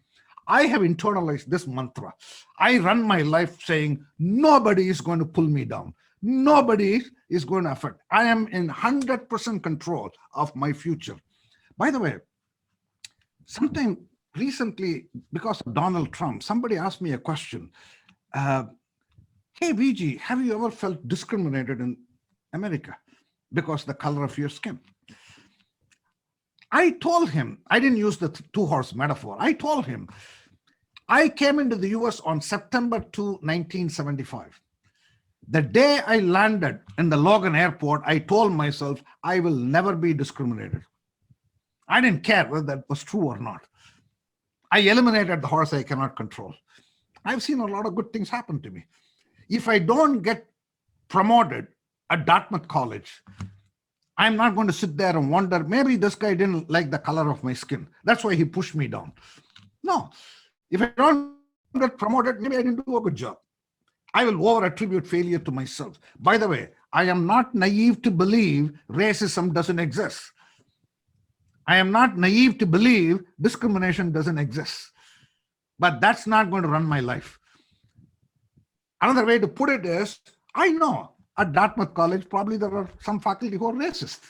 I have internalized this mantra. I run my life saying, nobody is going to pull me down. Nobody is going to affect. I am in 100% control of my future. By the way, sometime recently, because of Donald Trump, somebody asked me a question. Hey, Vijay, have you ever felt discriminated in America because of the color of your skin? I told him, I didn't use the 2-horse metaphor. I told him, I came into the US on September 2, 1975. The day I landed in the Logan airport, I told myself, I will never be discriminated. I didn't care whether that was true or not. I eliminated the horse I cannot control. I've seen a lot of good things happen to me. If I don't get promoted at Dartmouth College, I'm not going to sit there and wonder, maybe this guy didn't like the color of my skin. That's why he pushed me down. No, if I don't get promoted, maybe I didn't do a good job. I will over-attribute failure to myself. By the way, I am not naive to believe racism doesn't exist. I am not naive to believe discrimination doesn't exist. But that's not going to run my life. Another way to put it is, I know at Dartmouth College, probably there are some faculty who are racist.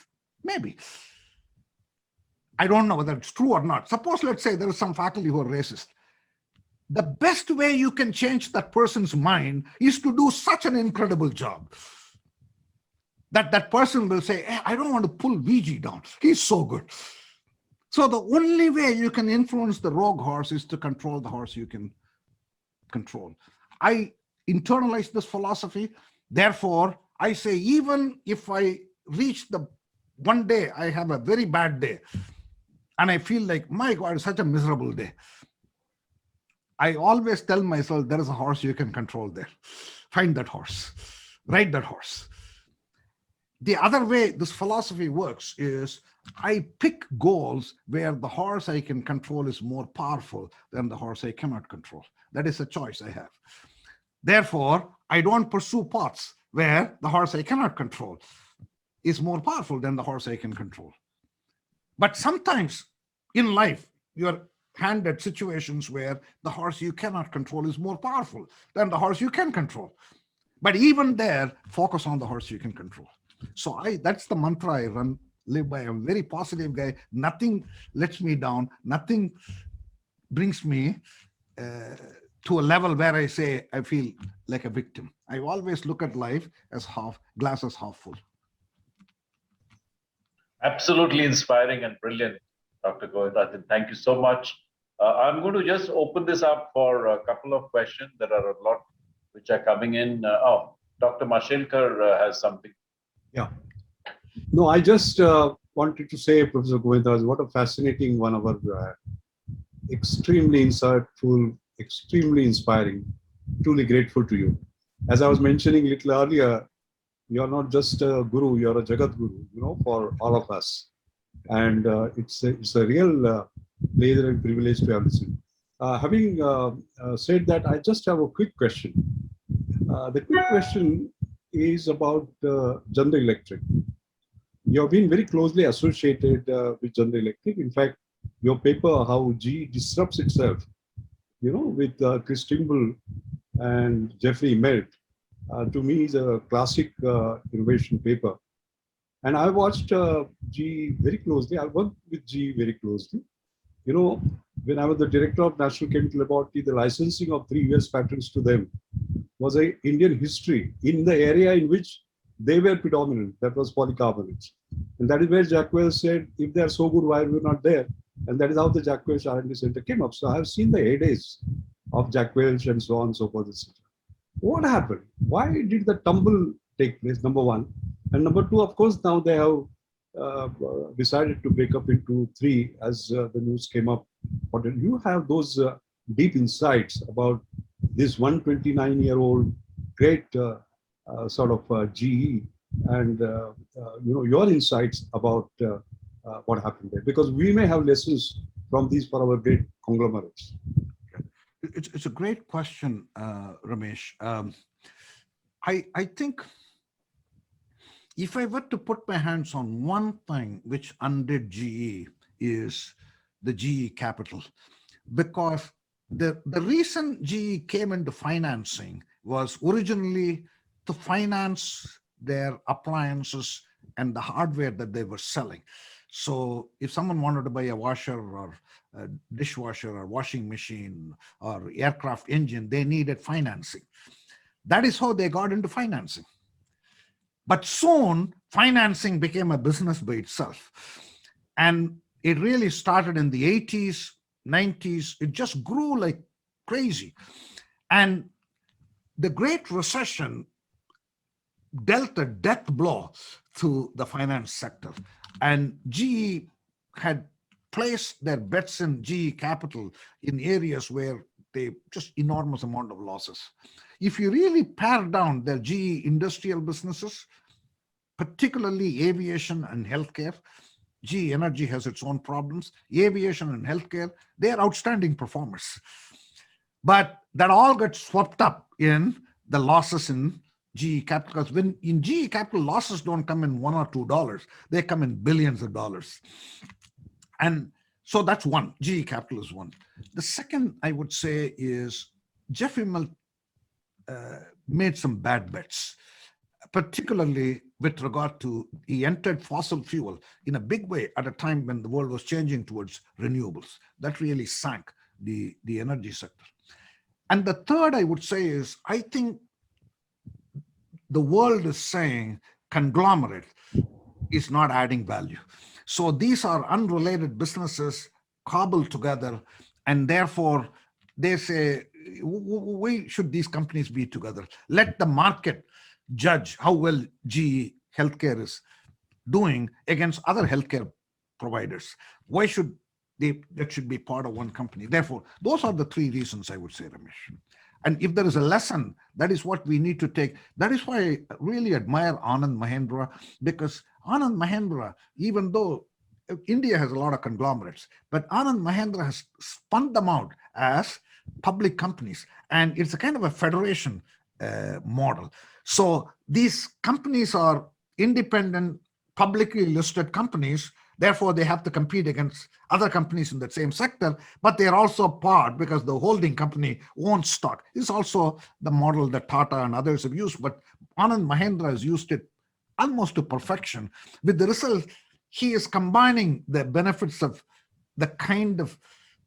Maybe. I don't know whether it's true or not. Suppose, let's say there is some faculty who are racist. The best way you can change that person's mind is to do such an incredible job that that person will say, hey, I don't want to pull Vijay down. He's so good. So the only way you can influence the rogue horse is to control the horse you can control. I internalize this philosophy. Therefore, I say, even if I reach the one day, I have a very bad day, and I feel like, my God, it's such a miserable day. I always tell myself, there is a horse you can control there. Find that horse, ride that horse. The other way this philosophy works is I pick goals where the horse I can control is more powerful than the horse I cannot control. That is a choice I have. Therefore, I don't pursue paths where the horse I cannot control is more powerful than the horse I can control. But sometimes in life, you're handed situations where the horse you cannot control is more powerful than the horse you can control. But even there, focus on the horse you can control. So that's the mantra I live by. I'm a very positive guy. Nothing lets me down. Nothing brings me to a level where I say I feel like a victim. I always look at life as glass as half full. Absolutely inspiring and brilliant, Dr. Govindarajan. Thank you so much. I'm going to just open this up for a couple of questions. There are a lot which are coming in. Dr. Mashelkar has something. Yeah. No, I just wanted to say, Professor Govindarajan, what a fascinating one of our extremely insightful, extremely inspiring, truly grateful to you. As I was mentioning a little earlier, you're not just a guru, you're a Jagat Guru, for all of us. And it's a real pleasure and privilege to have listened. Having said that, I just have a quick question. The quick question is about General Electric. You have been very closely associated with General Electric. In fact, your paper, How GE Disrupts Itself, with Chris Trimble and Jeffrey Melt, to me is a classic innovation paper. And I watched GE very closely. I worked with GE very closely. When I was the director of National Chemical Laboratory, the licensing of 3 US patents to them was an Indian history in the area in which they were predominant, that was polycarbonates. And that is where Jacques Welch said, if they are so good, why are we not there? And that is how the Jacques Welch R&D Center came up. So I have seen the heydays of Jacques Welch and so on and so forth, etc. What happened? Why did the tumble take place, number one? And number two, of course, now they have decided to break up into 3 as the news came up. But you have those deep insights about this 129-year-old great sort of GE and your insights about what happened there, because we may have lessons from these for our great conglomerates. It's a great question, Ramesh. I think if I were to put my hands on one thing which undid GE is the GE capital, because the reason GE came into financing was originally to finance their appliances and the hardware that they were selling. So if someone wanted to buy a washer or a dishwasher or washing machine or aircraft engine, they needed financing. That is how they got into financing. But soon, financing became a business by itself. And it really started in the 80s, 90s. It just grew like crazy. And the Great Recession dealt a death blow to the finance sector. And GE had placed their bets in GE Capital in areas where they just enormous amount of losses. If you really pare down their GE industrial businesses, particularly aviation and healthcare, GE Energy has its own problems. Aviation and healthcare, they are outstanding performers. But that all gets swept up in the losses in GE Capital, because when in GE Capital, losses don't come in $1 or $2, they come in billions of dollars. And so that's one, GE Capital is one. The second I would say is Jeff Immelt made some bad bets, particularly with regard to, he entered fossil fuel in a big way at a time when the world was changing towards renewables. That really sank the energy sector. And the third I would say is, I think the world is saying conglomerate is not adding value. So these are unrelated businesses cobbled together, and therefore they say, why should these companies be together? Let the market judge how well GE Healthcare is doing against other healthcare providers. Why should that should be part of one company? Therefore, those are the 3 reasons I would say, Ramesh. And if there is a lesson, that is what we need to take. That is why I really admire Anand Mahindra, because Anand Mahindra, even though India has a lot of conglomerates, but Anand Mahindra has spun them out as public companies. And it's a kind of a federation model. So these companies are independent, publicly listed companies Therefore, they have to compete against other companies in the same sector, but they're also part because the holding company owns stock. This is also the model that Tata and others have used, but Anand Mahindra has used it almost to perfection. With the result, he is combining the benefits of the kind of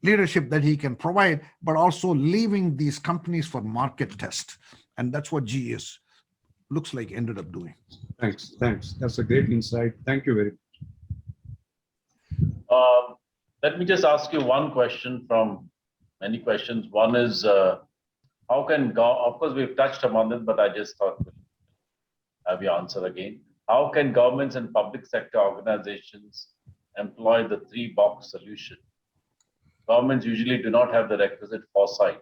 leadership that he can provide, but also leaving these companies for market test. And that's what GE looks like ended up doing. Thanks. That's a great insight. Thank you very much. Let me just ask you one question from many questions. One is, how can, of course, we've touched upon it, but I just thought we'll have you answer again. How can governments and public sector organizations employ the three-box solution? Governments usually do not have the requisite foresight.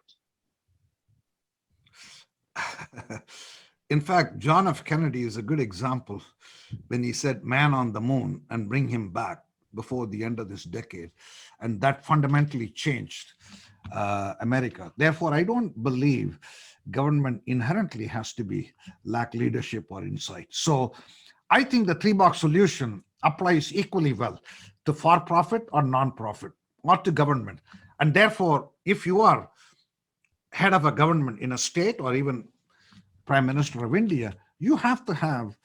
In fact, John F. Kennedy is a good example when he said man on the moon and bring him back before the end of this decade. And that fundamentally changed America. Therefore, I don't believe government inherently has to be lack leadership or insight. So I think the three-box solution applies equally well to for-profit or non-profit or to government. And therefore, if you are head of a government in a state or even Prime Minister of India, you have to have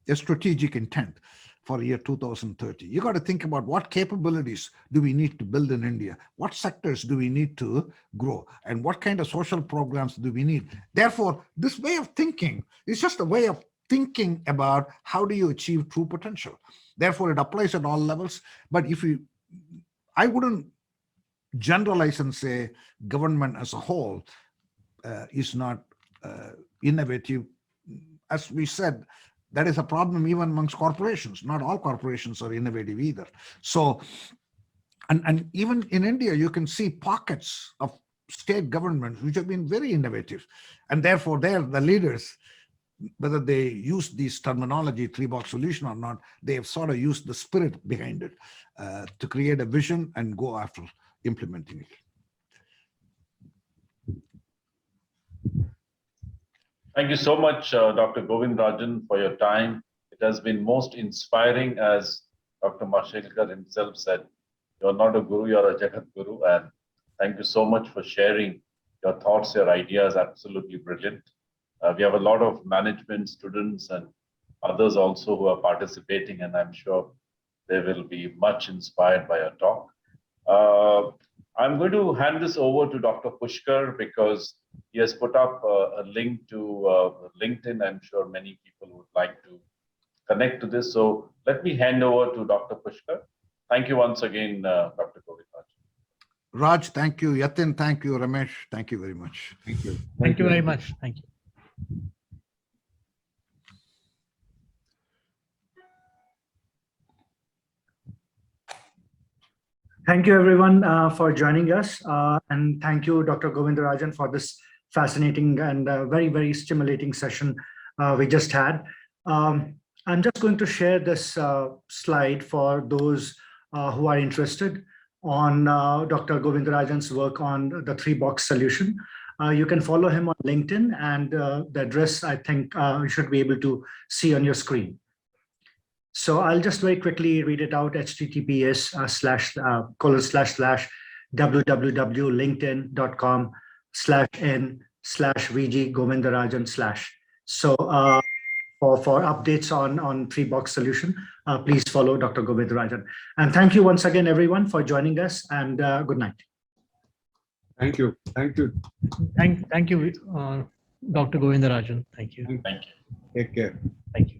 a strategic intent for the year 2030. You got to think about what capabilities do we need to build in India? What sectors do we need to grow? And what kind of social programs do we need? Therefore, this way of thinking is just a way of thinking about how do you achieve true potential. Therefore, it applies at all levels. But I wouldn't generalize and say government as a whole is not innovative. As we said, that is a problem even amongst corporations. Not all corporations are innovative either. So, and even in India, you can see pockets of state governments which have been very innovative. And therefore, they're the leaders, whether they use this terminology, three-box solution or not, they have sort of used the spirit behind it to create a vision and go after implementing it. Thank you so much, Dr. Govindarajan, for your time. It has been most inspiring, as Dr. Mashelkar himself said. You're not a guru, you're a Jagat Guru. And thank you so much for sharing your thoughts, your ideas. Absolutely brilliant. We have a lot of management students and others also who are participating, and I'm sure they will be much inspired by your talk. I'm going to hand this over to Dr. Pushkar because he has put up a link to LinkedIn. I'm sure many people would like to connect to this. So let me hand over to Dr. Pushkar. Thank you once again, Dr. Govindarajan. Raj, thank you. Yatin, thank you. Ramesh, thank you very much. Thank you. Thank you very much. Thank you. Thank you, everyone, for joining us. And thank you, Dr. Govindarajan, for this fascinating and very, very stimulating session we just had. I'm just going to share this slide for those who are interested on Dr. Govindarajan's work on the three-box solution. You can follow him on LinkedIn, and the address, I think, you should be able to see on your screen. So I'll just very quickly read it out, https://www.linkedin.com/n/Vijay Govindarajan/. So for updates on three-box solution, please follow Dr. Govindarajan. And thank you once again, everyone, for joining us, and good night. Thank you. Thank you. Thank you, Dr. Govindarajan. Thank you. Thank you. Take care. Thank you.